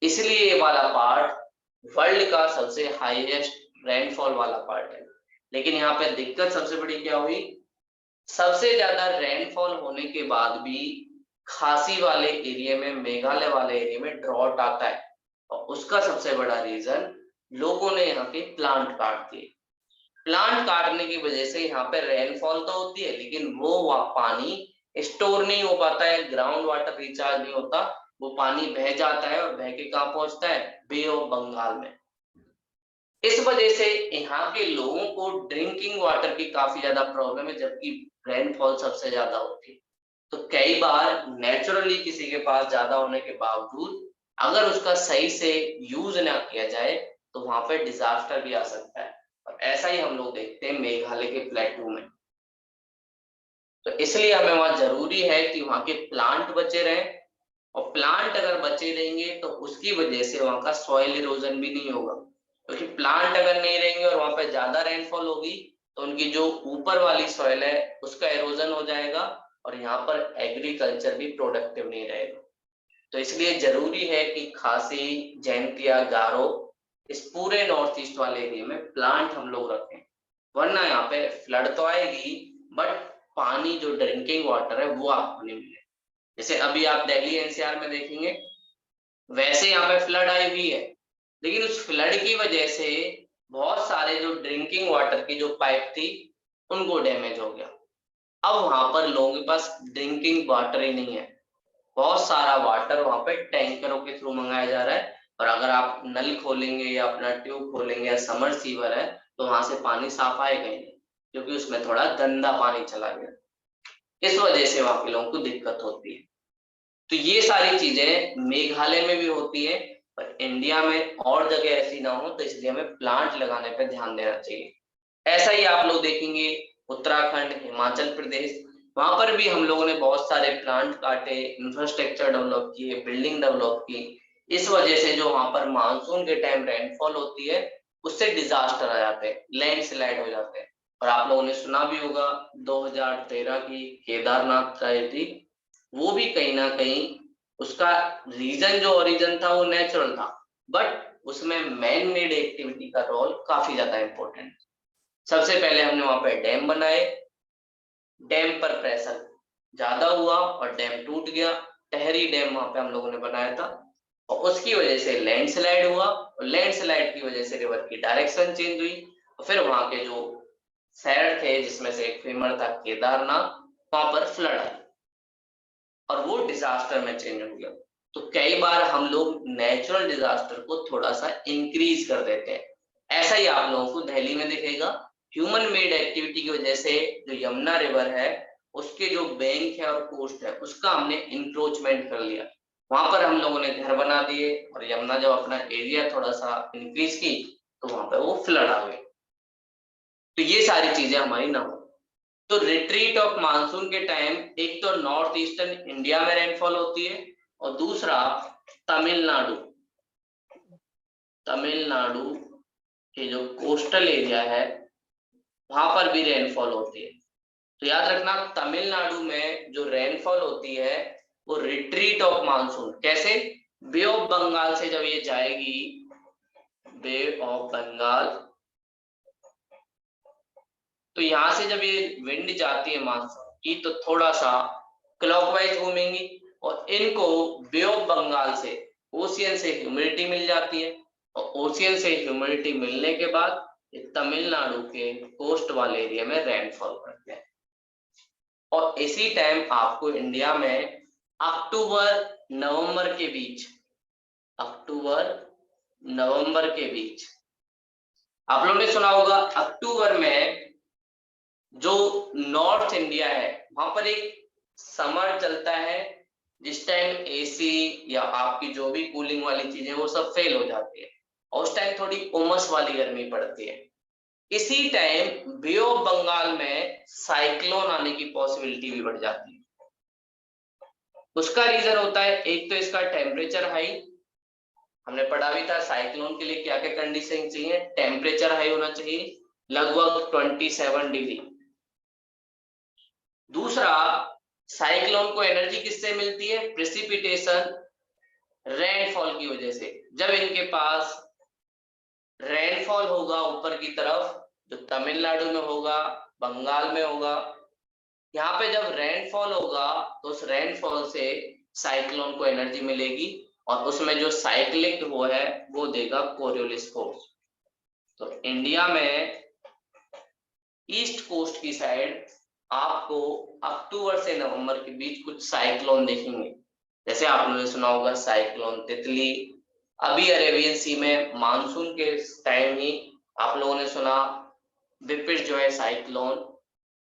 इसलिए ये वाला पार्ट वर्ल्ड का सबसे हाईएस्ट रेनफॉल वाला पार्ट है। लेकिन यहाँ पे दिक्कत सबसे बड़ी क्या हुई? सबसे ज्यादा रेनफॉल होने के बाद भी खासी वाले एरिया में, मेघालय वाले एरिया में ड्रॉट आता है और उसका सबसे बड़ा रीजन लोगों ने यहाँ के प्लांट काट दिए। प्लांट काटने की वजह से यहाँ पे रेनफॉल तो होती है लेकिन वो पानी स्टोर नहीं हो पाता है, ग्राउंड वाटर रिचार्ज नहीं होता, वो पानी बह जाता है और बह के कहाँ पहुंचता है? बे ऑफ बंगाल में। इस वजह से यहाँ के लोगों को ड्रिंकिंग वाटर की काफी ज्यादा प्रॉब्लम है, जबकि रेनफॉल सबसे ज्यादा होती है। तो कई बार नेचुरली किसी के पास ज्यादा होने के बावजूद अगर उसका सही से यूज ना किया जाए तो वहां पे डिजास्टर भी आ सकता है। और ऐसा ही हम लोग देखते हैं मेघालय के प्लेटू में। तो इसलिए हमें वहां जरूरी है कि वहां के प्लांट बचे रहें और प्लांट अगर बचे रहेंगे तो उसकी वजह से वहां का सॉइल इरोजन भी नहीं होगा, क्योंकि प्लांट अगर नहीं रहेंगे और वहां पे ज्यादा रेनफॉल होगी तो उनकी जो ऊपर वाली सॉइल है उसका इरोजन हो जाएगा और यहाँ पर एग्रीकल्चर भी प्रोडक्टिव नहीं रहेगा। तो इसलिए जरूरी है कि खासी, जैंतिया, गारो, इस पूरे नॉर्थ ईस्ट वाले एरिया में प्लांट हम लोग रखें, वरना यहाँ पे फ्लड तो आएगी बट पानी जो ड्रिंकिंग वाटर है वो आपको नहीं मिलेगा। जैसे अभी आप दिल्ली एनसीआर में देखेंगे, वैसे यहाँ पे फ्लड आई हुई है, लेकिन उस फ्लड की वजह से बहुत सारे जो ड्रिंकिंग वाटर की जो पाइप थी उनको डैमेज हो गया। अब वहां पर लोगों के पास ड्रिंकिंग वाटर ही नहीं है, बहुत सारा वाटर वहां पे टैंकरों के थ्रू मंगाया जा रहा है, और अगर आप नल खोलेंगे या अपना ट्यूब खोलेंगे या समरसीवर है तो वहां से पानी साफ आएगा ही नहीं, क्योंकि उसमें थोड़ा गंदा पानी चला गया। इस वजह से वहां के लोगों को दिक्कत होती है। तो ये सारी चीजें मेघालय में भी होती है, पर इंडिया में और जगह ऐसी ना हो, तो इसलिए हमें प्लांट लगाने पर ध्यान देना चाहिए। ऐसा ही आप लोग देखेंगे उत्तराखंड, हिमाचल प्रदेश, वहां पर भी हम लोगों ने बहुत सारे प्लांट काटे, इंफ्रास्ट्रक्चर डेवलप किए, बिल्डिंग डेवलप की। इस वजह से जो वहां पर मानसून के टाइम रेनफॉल होती है उससे डिजास्टर आ जाते हैं, लैंडस्लाइड हो जाते हैं। और आप लोगों ने सुना भी होगा 2013 की केदारनाथ ट्रेजेडी, वो भी कहीं ना कहीं उसका रीजन जो ओरिजिन था वो नेचुरल था, बट उसमें मैन मेड एक्टिविटी का रोल काफी ज्यादा इंपॉर्टेंट। सबसे पहले हमने वहां पे डैम बनाए, डैम पर प्रेशर ज्यादा हुआ और डैम टूट गया। टहरी डैम वहां पे हम लोगों ने बनाया था, और उसकी वजह से लैंडस्लाइड हुआ, और लैंडस्लाइड की वजह से रिवर की डायरेक्शन चेंज हुई, और फिर वहां के जो शहर थे जिसमें से एक फेमस था केदारनाथ, वहां पर फ्लड आई और वो डिजास्टर में चेंज हो गया। तो कई बार हम लोग नेचुरल डिजास्टर को थोड़ा सा इंक्रीज कर देते हैं। ऐसा ही आप लोगों को दिल्ली में दिखेगा, ह्यूमन मेड एक्टिविटी की वजह से जो यमुना रिवर है उसके जो बैंक है और कोस्ट है उसका हमने इंक्रोचमेंट कर लिया, वहां पर हम लोगों ने घर बना दिए, और यमुना जब अपना एरिया थोड़ा सा इंक्रीज की तो वहां पर वो फ्लड आ गई। तो ये सारी चीजें हमारी ना हो। तो रिट्रीट ऑफ मानसून के टाइम एक तो नॉर्थ ईस्टर्न इंडिया में रेनफॉल होती है, और दूसरा तमिलनाडु, तमिलनाडु के जो कोस्टल एरिया है वहां पर भी रेनफॉल होती है। तो याद रखना तमिलनाडु में जो रेनफॉल होती है वो रिट्रीट ऑफ मानसून कैसे, बे ऑफ बंगाल से जब ये जाएगी, बे ऑफ बंगाल, तो यहां से जब ये विंड जाती है मानसून की तो थोड़ा सा क्लॉकवाइज घूमेंगी, और इनको बे ऑफ बंगाल से, ओशियन से ह्यूमिडिटी मिल जाती है, और ओशियन से ह्यूमिडिटी मिलने के बाद ये तमिलनाडु के कोस्ट वाले एरिया में रेनफॉल करते हैं। और इसी टाइम आपको इंडिया में अक्टूबर नवंबर के बीच, अक्टूबर नवंबर के बीच आप लोगों ने सुना होगा अक्टूबर में जो नॉर्थ इंडिया है वहां पर एक समर चलता है, जिस टाइम एसी या आपकी जो भी कूलिंग वाली चीजें वो सब फेल हो जाती है, और उस टाइम थोड़ी उमस वाली गर्मी पड़ती है। इसी टाइम बे ऑफ बंगाल में साइक्लोन आने की पॉसिबिलिटी भी बढ़ जाती है। उसका रीजन होता है एक तो इसका टेम्परेचर हाई, हमने पढ़ा भी था साइक्लोन के लिए क्या क्या कंडीशन चाहिए, टेम्परेचर हाई होना चाहिए लगभग 27 डिग्री। दूसरा, साइक्लोन को एनर्जी किससे मिलती है, प्रेसिपिटेशन, रेनफॉल की वजह से। जब इनके पास रेनफॉल होगा ऊपर की तरफ, जो तमिलनाडु में होगा, बंगाल में होगा, यहाँ पे जब रेनफॉल होगा तो उस रेनफॉल से साइक्लोन को एनर्जी मिलेगी, और उसमें जो साइक्लिक वो है वो देगा कोरियोलिस फोर्स। तो इंडिया में ईस्ट कोस्ट की साइड आपको अक्टूबर से नवंबर के बीच कुछ साइक्लोन देखेंगे। जैसे आप लोगों ने सुना होगा साइक्लोन तितली, अभी अरेबियन सी में मानसून के टाइम ही आप लोगों ने सुना विपिश जो है साइक्लोन।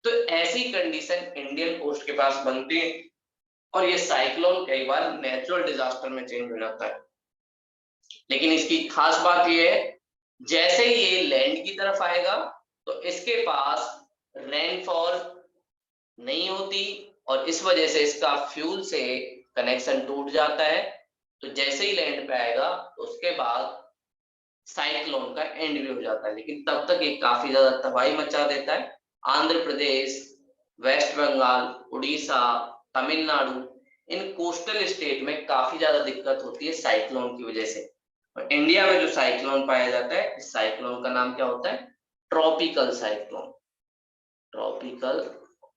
तो ऐसी कंडीशन इंडियन कोस्ट के पास बनती है, और ये साइक्लोन कई बार नेचुरल डिजास्टर में चेंज हो जाता है। लेकिन इसकी खास बात ये है, जैसे ये लैंड की तरफ आएगा तो इसके पास रेनफॉल नहीं होती, और इस वजह से इसका फ्यूल से कनेक्शन टूट जाता है। तो जैसे ही लैंड पे आएगा तो उसके बाद साइक्लोन का एंड भी हो जाता है, लेकिन तब तक ये काफी ज्यादा तबाही मचा देता है। आंध्र प्रदेश, वेस्ट बंगाल, उड़ीसा, तमिलनाडु, इन कोस्टल स्टेट में काफी ज्यादा दिक्कत होती है साइक्लोन की वजह से। और इंडिया में जो साइक्लोन पाया जाता है, इस साइक्लोन का नाम क्या होता है? Tropical cyclone. Tropical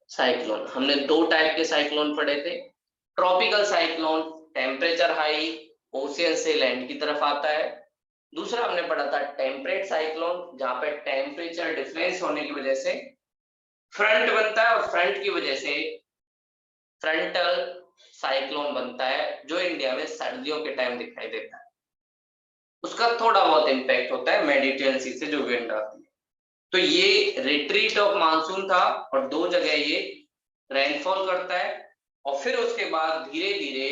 cyclone. हमने दो टाइप के साइक्लोन पढ़े थे। Tropical cyclone temperature high, ocean से लैंड की तरफ आता है। दूसरा हमने पढ़ा था टेम्परेट साइक्लोन, जहां पे टेम्परेचर डिफरेंस होने की वजह से फ्रंट बनता है, और फ्रंट की वजह से फ्रंटल साइक्लोन बनता है, जो इंडिया में सर्दियों के टाइम दिखाई देता है। उसका थोड़ा बहुत इम्पैक्ट होता है मेडिटेरियन सी से जो विंड आती है। तो ये रिट्रीट ऑफ मानसून था, और दो जगह ये रेनफॉल करता है, और फिर उसके बाद धीरे धीरे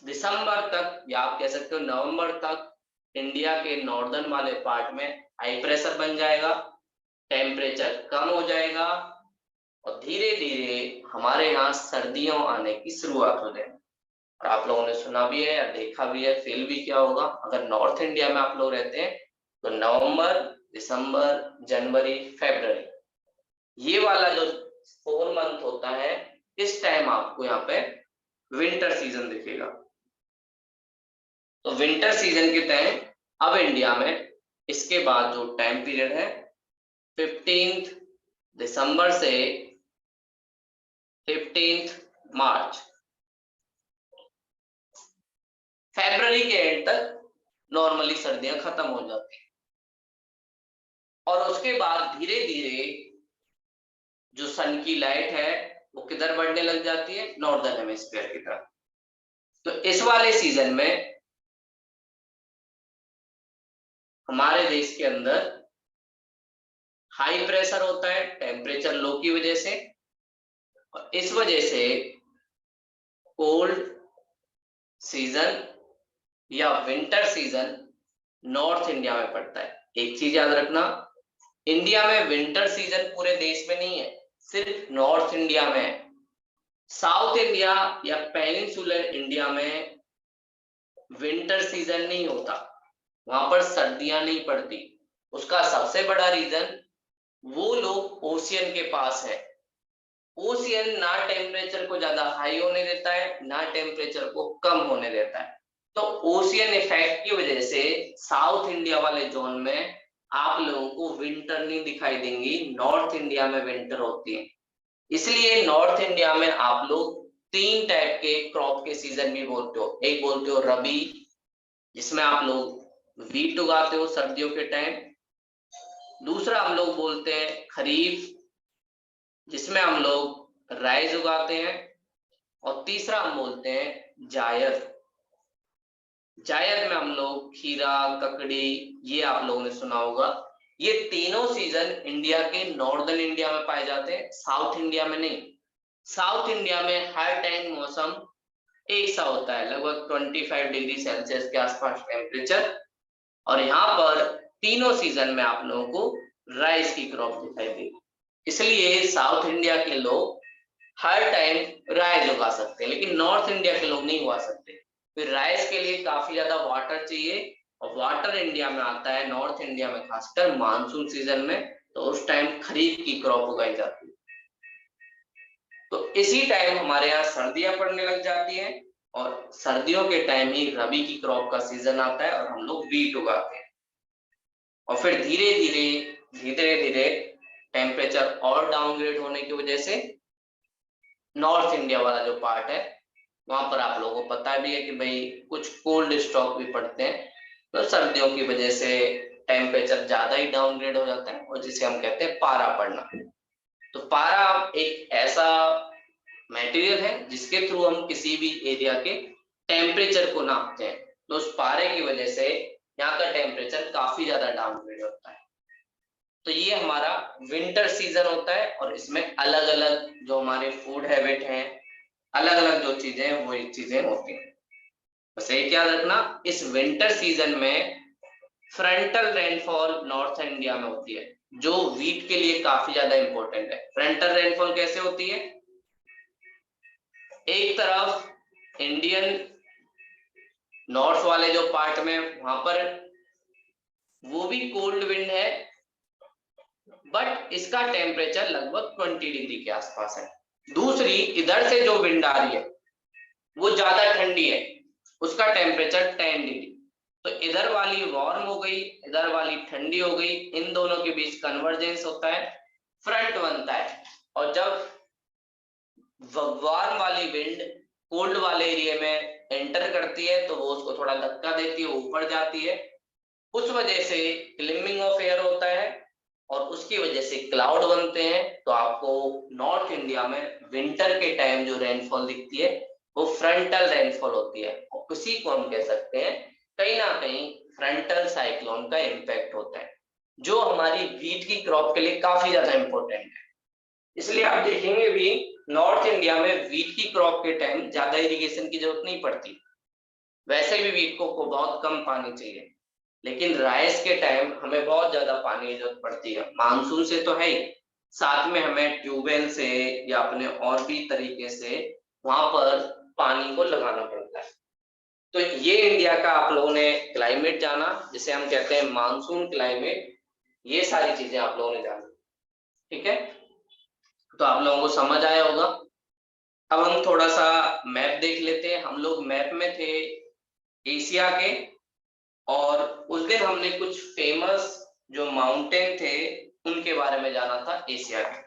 दिसंबर तक, या आप कह सकते हो नवंबर तक, इंडिया के नॉर्दर्न वाले पार्ट में हाई प्रेशर बन जाएगा, टेम्परेचर कम हो जाएगा, और धीरे धीरे हमारे यहाँ सर्दियों आने की शुरुआत हो जाएगी। और आप लोगों ने सुना भी है या देखा भी है, फील भी किया होगा, अगर नॉर्थ इंडिया में आप लोग रहते हैं तो नवंबर, दिसंबर, जनवरी, फरवरी, ये वाला जो 4 मंथ होता है, इस टाइम आपको यहाँ पे विंटर सीजन दिखेगा। तो विंटर सीजन के टाइम अब इंडिया में इसके बाद जो टाइम पीरियड है 15 दिसंबर से 15 मार्च, फरवरी के एंड तक नॉर्मली सर्दियां खत्म हो जाती हैं, और उसके बाद धीरे धीरे जो सन की लाइट है वो किधर बढ़ने लग जाती है? नॉर्दर्न हेमिस्फीयर की तरफ। तो इस वाले सीजन में हमारे देश के अंदर हाई प्रेशर होता है टेम्परेचर लो की वजह से, और इस वजह से कोल्ड सीजन या विंटर सीजन नॉर्थ इंडिया में पड़ता है। एक चीज याद रखना, इंडिया में विंटर सीजन पूरे देश में नहीं है, सिर्फ नॉर्थ इंडिया में है। साउथ इंडिया या पेनिनसुलर इंडिया में विंटर सीजन नहीं होता, वहां पर सर्दियां नहीं पड़ती। उसका सबसे बड़ा रीजन, वो लोग ओशियन के पास है। ओशियन ना टेम्परेचर को ज्यादा हाई होने देता है, ना टेम्परेचर को कम होने देता है। तो ओशियन इफेक्ट की वजह से साउथ इंडिया वाले जोन में आप लोगों को विंटर नहीं दिखाई देंगी, नॉर्थ इंडिया में विंटर होती है। इसलिए नॉर्थ इंडिया में आप लोग 3 टाइप के क्रॉप के सीजन भी बोलते हो। एक बोलते हो रबी, जिसमें आप लोग वीट उगाते हो सर्दियों के टाइम। दूसरा हम लोग बोलते हैं खरीफ, जिसमें हम लोग राइस उगाते हैं। और तीसरा हम बोलते हैं जायद। जायद में हम लोग खीरा, ककड़ी, ये आप लोगों ने सुना होगा। ये तीनों सीजन इंडिया के नॉर्दर्न इंडिया में पाए जाते हैं, साउथ इंडिया में नहीं। साउथ इंडिया में हर टाइम मौसम एक सा होता है, लगभग 25 डिग्री सेल्सियस के आसपास टेम्परेचर। और यहाँ पर तीनों सीजन में आप लोगों को राइस की क्रॉप दिखाई देगी। इसलिए साउथ इंडिया के लोग हर टाइम राइस उगा सकते हैं, लेकिन नॉर्थ इंडिया के लोग नहीं उगा सकते। फिर राइस के लिए काफी ज्यादा वाटर चाहिए, और वाटर इंडिया में आता है, नॉर्थ इंडिया में खासकर मानसून सीजन में। तो उस टाइम खरीफ की क्रॉप उगाई जाती है। तो इसी टाइम हमारे यहाँ सर्दियां पड़ने लग जाती हैं, और सर्दियों के टाइम ही रबी की क्रॉप का सीजन आता है, और हम लोग वीट उगाते हैं। और फिर धीरे धीरे टेम्परेचर और डाउनग्रेड होने की वजह से नॉर्थ इंडिया वाला जो पार्ट है, वहां पर आप लोगों को पता भी है कि भाई कुछ कोल्ड स्टॉक भी पड़ते हैं। तो सर्दियों की वजह से टेम्परेचर ज्यादा ही डाउनग्रेड हो जाता है, और जिसे हम कहते हैं पारा पड़ना। तो पारा एक ऐसा मटेरियल है जिसके थ्रू हम किसी भी एरिया के टेम्परेचर को नापते हैं। तो उस पारे की वजह से यहाँ का टेम्परेचर काफी ज्यादा डाउनग्रेड होता है। तो ये हमारा विंटर सीजन होता है, और इसमें अलग अलग जो हमारे फूड हैबिट हैं, अलग अलग जो चीजें हैं, वो चीजें होती हैं। बस एक याद रखना, इस विंटर सीजन में फ्रंटल रेनफॉल नॉर्थ इंडिया में होती है, जो वीट के लिए काफी ज्यादा इंपॉर्टेंट है। फ्रंटल रेनफॉल कैसे होती है? एक तरफ इंडियन नॉर्थ वाले जो पार्ट में वहां पर वो भी कोल्ड विंड है, बट इसका टेम्परेचर लगभग 20 डिग्री के आसपास है। दूसरी इधर से जो विंड आ रही है वो ज्यादा ठंडी है, उसका टेम्परेचर 10 डिग्री। तो इधर वाली वार्म हो गई, इधर वाली ठंडी हो गई, इन दोनों के बीच कन्वर्जेंस होता है, फ्रंट बनता है। और जब वार्म वाली विंड कोल्ड वाले एरिया में एंटर करती है तो वो उसको थोड़ा धक्का देती है, ऊपर जाती है, उस वजह से क्लिमिंग ऑफ एयर होता है और उसकी वजह से क्लाउड बनते हैं। तो आपको नॉर्थ इंडिया में विंटर के टाइम जो रेनफॉल दिखती है वो फ्रंटल रेनफॉल होती है, और उसी को हम कह सकते हैं कहीं ना कहीं फ्रंटल साइक्लोन का इम्पैक्ट होता है, जो हमारी वीट की क्रॉप के लिए काफी ज्यादा इंपॉर्टेंट है। इसलिए आप देखेंगे भी नॉर्थ इंडिया में वीट की क्रॉप के टाइम ज्यादा इरिगेशन की जरूरत नहीं पड़ती, वैसे भी वीट को बहुत कम पानी चाहिए, लेकिन राइस के टाइम हमें बहुत ज्यादा पानी की जरूरत पड़ती है। मानसून से तो है ही, साथ में हमें ट्यूबवेल से या अपने और भी तरीके से वहां पर पानी को लगाना पड़ता है। तो ये इंडिया का आप लोगों ने क्लाइमेट जाना, जिसे हम कहते हैं मानसून क्लाइमेट, ये सारी चीजें आप लोगों ने जानी, ठीक है। तो आप लोगों को समझ आया होगा। अब हम थोड़ा सा मैप देख लेते हैं। हम लोग मैप में थे एशिया के, और उस दिन हमने कुछ फेमस जो माउंटेन थे उनके बारे में जाना था एशिया के।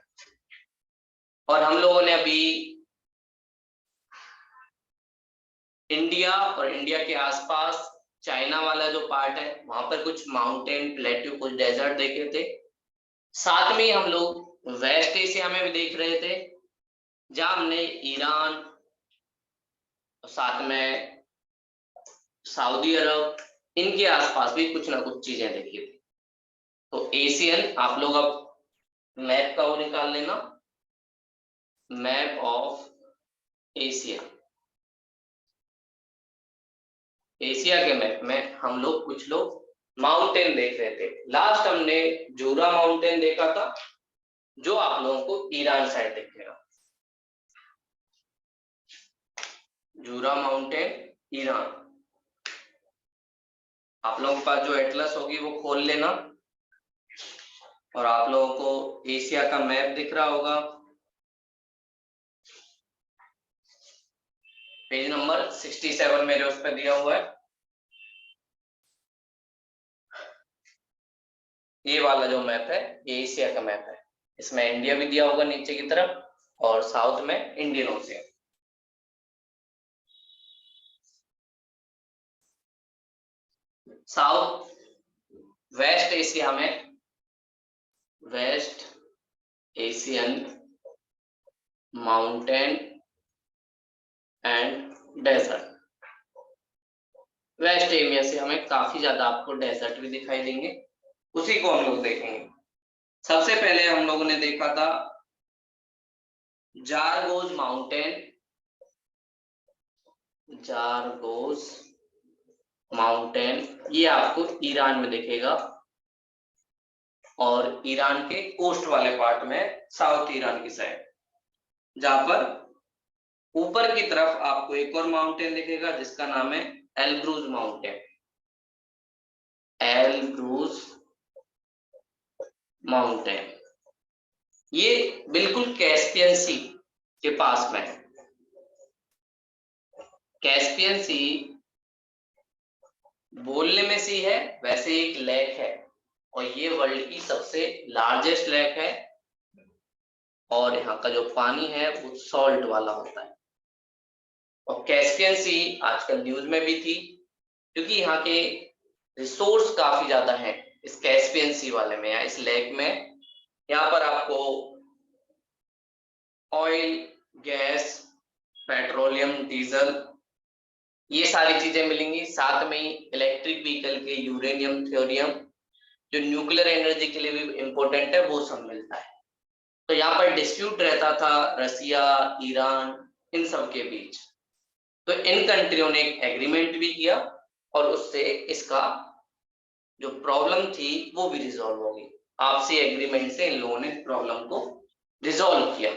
और हम लोगों ने अभी इंडिया और इंडिया के आसपास चाइना वाला जो पार्ट है वहां पर कुछ माउंटेन, प्लेट्यू, कुछ डेजर्ट देखे थे। साथ में हम लोग वेस्ट एशिया में भी देख रहे थे, जहां हमने ईरान, साथ में सऊदी अरब, इनके आसपास भी कुछ ना कुछ चीजें देखी थी। तो एशियन, आप लोग अब मैप का वो निकाल लेना, मैप ऑफ एशिया। एशिया के मैप में हम लोग कुछ लोग माउंटेन देख रहे थे। लास्ट हमने जूरा माउंटेन देखा था, जो आप लोगों को ईरान साइड दिखेगा। जूरा माउंटेन ईरान, आप लोगों के पास जो एटलस होगी वो खोल लेना, और आप लोगों को एशिया का मैप दिख रहा होगा, पेज नंबर 67 मेरे उस पर दिया हुआ है। ये वाला जो मैप है ये एशिया का मैप है, इसमें इंडिया भी दिया होगा नीचे की तरफ और साउथ में Indian ocean. South west Asia में west Asian mountain and desert. West Asia से हमें काफी ज्यादा आपको डेजर्ट भी दिखाई देंगे, उसी को हम लोग देखेंगे। सबसे पहले हम लोगों ने देखा था जारगोज माउंटेन, जारगोज माउंटेन, ये आपको ईरान में दिखेगा, और ईरान के कोस्ट वाले पार्ट में, साउथ ईरान की साइड, जहां पर ऊपर की तरफ आपको एक और माउंटेन दिखेगा जिसका नाम है एलब्रूज माउंटेन। एलब्रूज माउंटेन ये बिल्कुल कैस्पियन सी के पास में है। कैस्पियन सी बोलने में सी है, वैसे एक लेक है, और ये वर्ल्ड की सबसे लार्जेस्ट लेक है, और यहाँ का जो पानी है वो सॉल्ट वाला होता है। और कैस्पियन सी आजकल न्यूज में भी थी, क्योंकि यहाँ के रिसोर्स काफी ज्यादा हैं इस कैस्पियन सी वाले में या इस लेक में। यहाँ पर आपको ऑयल, गैस, पेट्रोलियम, डीजल, ये सारी चीजें मिलेंगी। साथ में इलेक्ट्रिक व्हीकल के यूरेनियम, थ्योरियम, जो न्यूक्लियर एनर्जी के लिए भी इंपॉर्टेंट है, वो सब मिलता है। तो यहाँ पर डिस्प्यूट रहता था रसिया, ईरान, इन सब के बीच। तो इन कंट्रियों ने एक एग्रीमेंट भी किया, और उससे इसका जो प्रॉब्लम थी वो भी रिजॉल्व होगी। आपसी एग्रीमेंट से इन लोगों ने प्रॉब्लम को रिजॉल्व किया।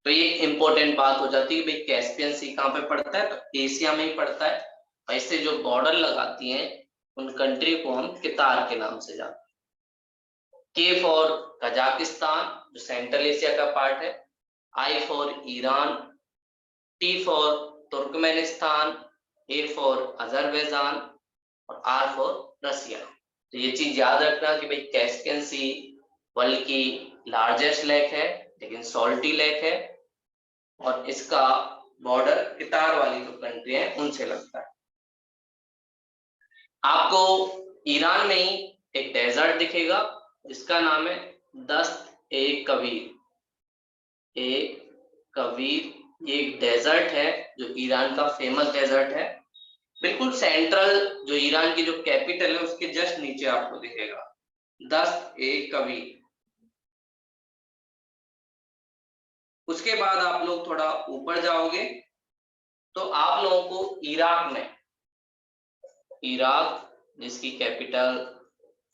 तो ये इंपॉर्टेंट बात हो जाती है भाई कैस्पियन सी कहाँ पे पड़ता है, तो एशिया में ही पड़ता है। और इससे जो बॉर्डर लगाती हैं उन कंट्री को हम कितार के नाम से जानते हैं। के फॉर कजाकिस्तान जो सेंट्रल एशिया का पार्ट है, I for Iran, T for Turkmenistan, A for Azerbaijan और आर फॉर रसिया। तो ये चीज याद रखना कि भाई कैस्पियन सी वर्ल्ड की लार्जेस्ट लेक है लेकिन सॉल्टी लेक है, और इसका बॉर्डर कितार वाली जो कंट्री है उनसे लगता है। आपको ईरान में ही एक डेजर्ट दिखेगा जिसका नाम है दस्त ए कबीर। ए कबीर ये एक डेजर्ट है जो ईरान का फेमस डेजर्ट है। बिल्कुल सेंट्रल जो ईरान की जो कैपिटल है उसके जस्ट नीचे आपको दिखेगा दस्त ए कबीर। उसके बाद आप लोग थोड़ा ऊपर जाओगे तो आप लोगों को इराक में, इराक जिसकी कैपिटल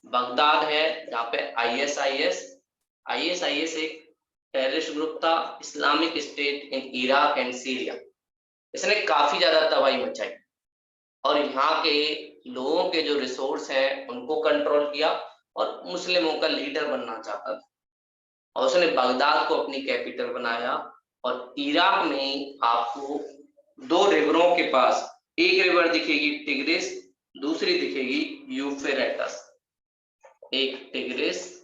बगदाद है, जहाँ पे आईएसआईएस एक टेररिस्ट ग्रुप था, Islamic state in Iraq and Syria. इसने काफी ज्यादा तबाही मचाई और यहाँ के लोगों के जो रिसोर्स हैं उनको कंट्रोल किया और मुस्लिमों का लीडर बनना चाहता था, और उसने बगदाद को अपनी कैपिटल बनाया। और इराक में आपको दो रिवरों के पास, एक रिवर दिखेगी टिग्रिस, दूसरी दिखेगी यूफ्रेटस। एक टिग्रिस,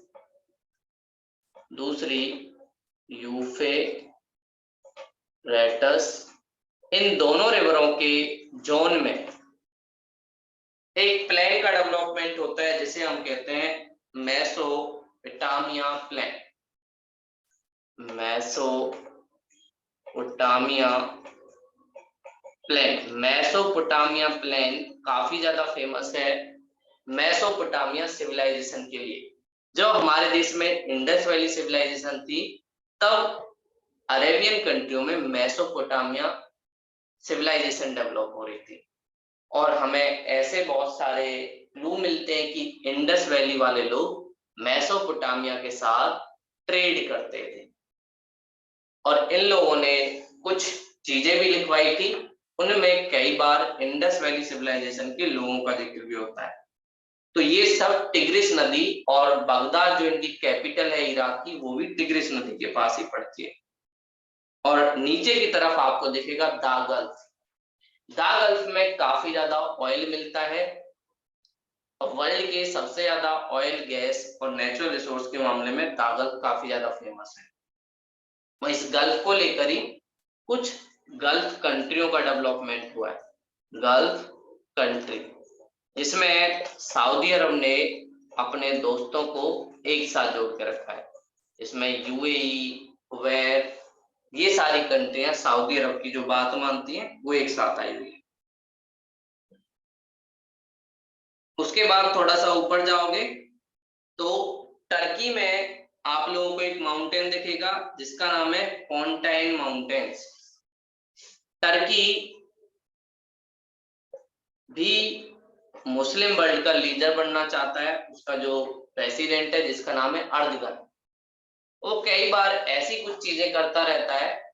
दूसरी यूफ्रेटस। इन दोनों रिवरों के जोन में एक प्लेन का डेवलपमेंट होता है जिसे हम कहते हैं मेसोपोटामिया प्लेन। मेसोपोटामिया प्लेन काफी ज्यादा फेमस है मेसोपोटामिया सिविलाइजेशन के लिए। जब हमारे देश में इंडस वैली सिविलाइजेशन थी तब अरेबियन कंट्रियों में मेसोपोटामिया सिविलाइजेशन डेवलप हो रही थी। और हमें ऐसे बहुत सारे क्लू मिलते हैं कि इंडस वैली वाले लोग मेसोपोटामिया के साथ ट्रेड करते थे और इन लोगों ने कुछ चीजें भी लिखवाई थी। उनमें कई बार इंडस वैली सिविलाइजेशन के लोगों का जिक्र भी होता है। तो ये सब टिग्रिस नदी, और बगदाद जो इनकी कैपिटल है इराक की वो भी टिग्रिस नदी के पास ही पड़ती है। और नीचे की तरफ आपको दिखेगा दागल्फ। दागल्फ में काफी ज्यादा ऑयल मिलता है और वर्ल्ड के सबसे ज्यादा ऑयल, गैस और नेचुरल रिसोर्स के मामले में दागल्फ काफी ज्यादा फेमस है। वह इस गल्फ को लेकर ही कुछ गल्फ कंट्रियों का डेवलपमेंट हुआ है। गल्फ कंट्री जिसमें सऊदी अरब ने अपने दोस्तों को एक साथ जोड़ के रखा है। इसमें यूएई, कुवैत, ये सारी कंट्रियां सऊदी अरब की जो बात मानती हैं वो एक साथ आई हुई है। उसके बाद थोड़ा सा ऊपर जाओगे तो टर्की में आप लोगों को एक माउंटेन दिखेगा जिसका नाम है पोंटाइन माउंटेन्स। टर्की भी मुस्लिम वर्ल्ड का लीडर बनना चाहता है। उसका जो प्रेसिडेंट है जिसका नाम है अर्दगन, वो कई बार ऐसी कुछ चीजें करता रहता है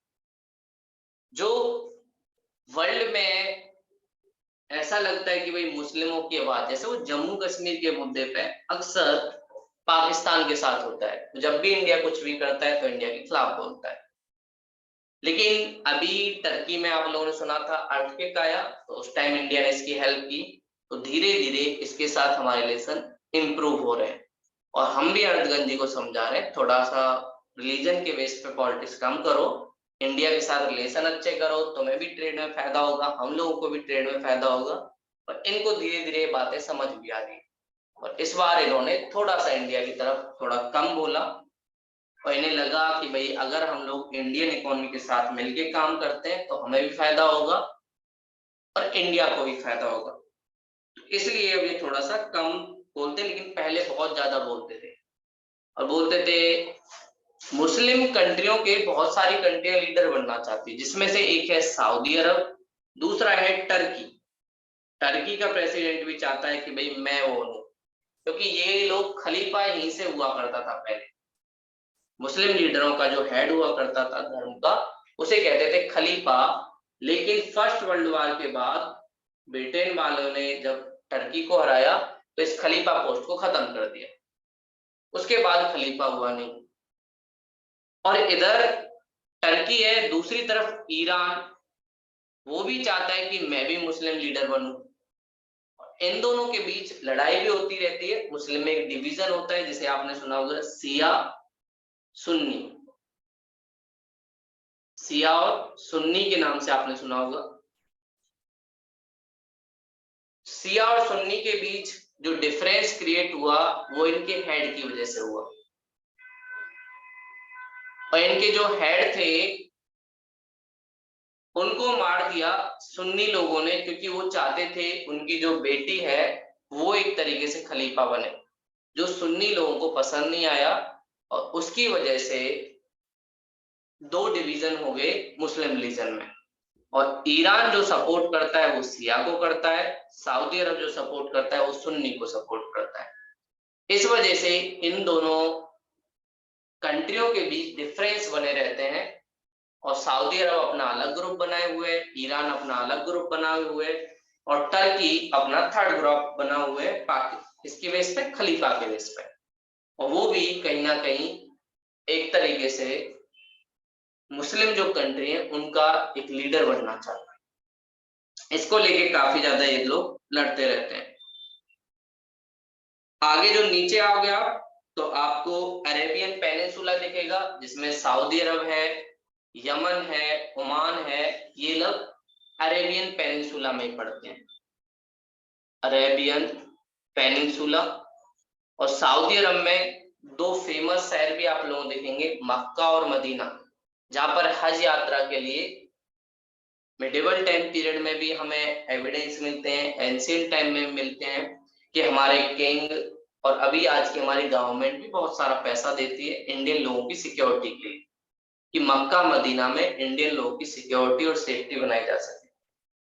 जो वर्ल्ड में ऐसा लगता है कि भाई मुस्लिमों की आवाज, जैसे वो जम्मू कश्मीर के मुद्दे पे अक्सर पाकिस्तान के साथ होता है। जब भी इंडिया कुछ भी करता है तो इंडिया के खिलाफ बोलता है। लेकिन अभी टर्की में आप लोगों ने सुना था अर्थक्वेक आया, तो उस टाइम इंडिया ने इसकी हेल्प की। तो धीरे धीरे इसके साथ हमारे रिलेशन इंप्रूव हो रहे हैं और हम भी अर्दगन जी को समझा रहे हैं थोड़ा सा रिलीजन के बेस पे पॉलिटिक्स कम करो, इंडिया के साथ रिलेशन अच्छे करो, तुम्हें भी ट्रेड में फायदा होगा, हम लोगों को भी ट्रेड में फायदा होगा। और इनको धीरे धीरे बातें समझ भी आ रही और इस बार इन्होंने थोड़ा सा इंडिया की तरफ थोड़ा कम बोला और इन्हें लगा कि भाई अगर हम लोग इंडियन इकोनॉमी के साथ मिलके काम करते हैं तो हमें भी फायदा होगा और इंडिया को भी फायदा होगा। तो इसलिए अब ये थोड़ा सा कम बोलते, लेकिन पहले बहुत ज्यादा बोलते थे। और बोलते थे मुस्लिम कंट्रियों के बहुत सारी कंट्रियां लीडर बनना चाहती, जिसमें से एक है सऊदी अरब, दूसरा है टर्की। टर्की का प्रेसिडेंट भी चाहता है कि भाई मैं वो हूं, क्योंकि ये लोग खलीफा यहीं से हुआ करता था पहले। मुस्लिम लीडरों का जो हेड हुआ करता था धर्म का, उसे कहते थे खलीफा। लेकिन फर्स्ट वर्ल्ड वॉर के बाद ब्रिटेन वालों ने जब टर्की को हराया तो इस खलीफा पोस्ट को खत्म कर दिया, उसके बाद खलीफा हुआ नहीं। और इधर टर्की है, दूसरी तरफ ईरान, वो भी चाहता है कि मैं भी मुस्लिम लीडर बनूं। इन दोनों के बीच लड़ाई भी होती रहती है। मुस्लिम में एक डिवीजन होता है जिसे आपने सुना होगा, सिया सुन्नी। सिया और सुन्नी के नाम से आपने सुना होगा। सिया और सुन्नी के बीच जो डिफरेंस क्रिएट हुआ वो इनके हेड की वजह से हुआ। और इनके जो हेड थे उनको मार दिया सुन्नी लोगों ने, क्योंकि वो चाहते थे उनकी जो बेटी है वो एक तरीके से खलीफा बने, जो सुन्नी लोगों को पसंद नहीं आया। और उसकी वजह से दो डिवीजन हो गए मुस्लिम रिलीजन में। और ईरान जो सपोर्ट करता है वो सिया को करता है, सऊदी अरब जो सपोर्ट करता है वो सुन्नी को सपोर्ट करता है। इस वजह से इन दोनों कंट्रियों के बीच डिफरेंस बने रहते हैं। और सऊदी अरब अपना अलग ग्रुप बनाए हुए है, ईरान अपना अलग ग्रुप बनाए हुए है, और टर्की अपना थर्ड ग्रुप बना हुए है इसकी बेस पे, खलीफा के बेस पे। और वो भी कहीं ना कहीं एक तरीके से मुस्लिम जो कंट्री है उनका एक लीडर बनना चाहता है। इसको लेके काफी ज्यादा ये लोग लड़ते रहते हैं। आगे जो नीचे आओगे आप तो आपको अरेबियन पेनिनसुला दिखेगा, जिसमें सऊदी अरब है, यमन है, ओमान है, ये लोग अरेबियन पेनिनसुला में पड़ते हैं। Arabian peninsula. और सऊदी अरब में दो फेमस शहर भी आप लोगों देखेंगे, मक्का और मदीना, जहां पर हज यात्रा के लिए मिडिवल टाइम पीरियड में भी हमें एविडेंस मिलते हैं, एंशिएंट टाइम में मिलते हैं कि हमारे किंग और अभी आज की हमारी गवर्नमेंट भी बहुत सारा पैसा देती है इंडियन लोगों की सिक्योरिटी के लिए, कि मक्का मदीना में इंडियन लोगों की सिक्योरिटी और सेफ्टी बनाई जा सके।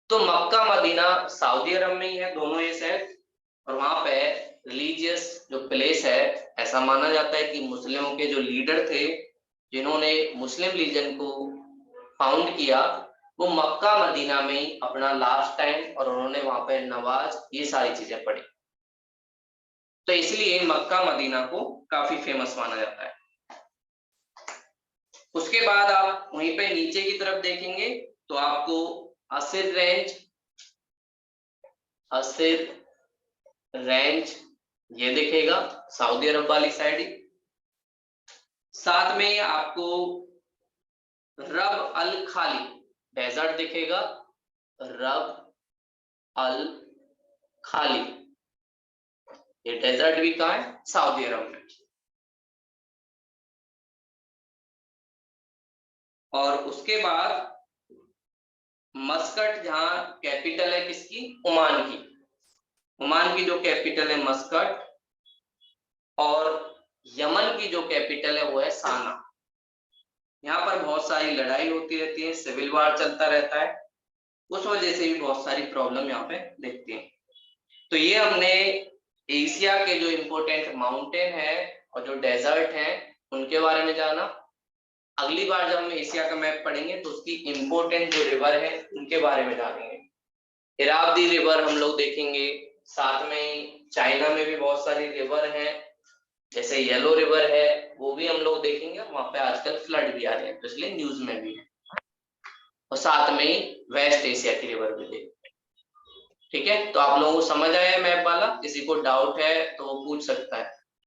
तो मक्का मदीना सऊदी अरब में ही है, दोनों ये शहर। और वहां पे रिलीजियस जो प्लेस है, ऐसा माना जाता है कि मुस्लिमों के जो लीडर थे जिन्होंने मुस्लिम रिलीजन को फाउंड किया, वो मक्का मदीना में ही अपना लास्ट टाइम, और उन्होंने वहां पे नमाज ये सारी चीजें पढ़ी। तो इसलिए मक्का मदीना को काफी फेमस माना जाता है। उसके बाद आप वहीं पे नीचे की तरफ देखेंगे तो आपको असिर रेंज ये दिखेगा, सऊदी अरब वाली साइड ही। साथ में आपको रब अल खाली डेजर्ट दिखेगा, रब अल खाली, ये डेजर्ट भी कहाँ है, सऊदी अरब में। और उसके बाद मस्कट, जहां कैपिटल है किसकी, ओमान की। ओमान की जो कैपिटल है मस्कट, और यमन की जो कैपिटल है वो है साना। यहाँ पर बहुत सारी लड़ाई होती रहती है, सिविल वार चलता रहता है, उस वजह से भी बहुत सारी प्रॉब्लम यहाँ पे देखते हैं। तो ये हमने एशिया के जो इम्पोर्टेंट माउंटेन है और जो डेजर्ट है उनके बारे में जाना। अगली बार जब हम एशिया का मैप पढ़ेंगे तो उसकी इम्पोर्टेंट जो रिवर है उनके बारे में जानेंगे। इरावदी रिवर हम लोग देखेंगे, साथ में चाइना में भी बहुत सारी रिवर हैं, जैसे येलो रिवर है, वो भी हम लोग देखेंगे। वहां पे आजकल फ्लड भी आ रहे हैं तो इसलिए न्यूज में भी है। और साथ में वेस्ट एशिया की रिवर भी देखेंगे। ठीक है, तो आप लोगों को समझ आया मैप वाला? किसी को डाउट है तो वो पूछ सकता है।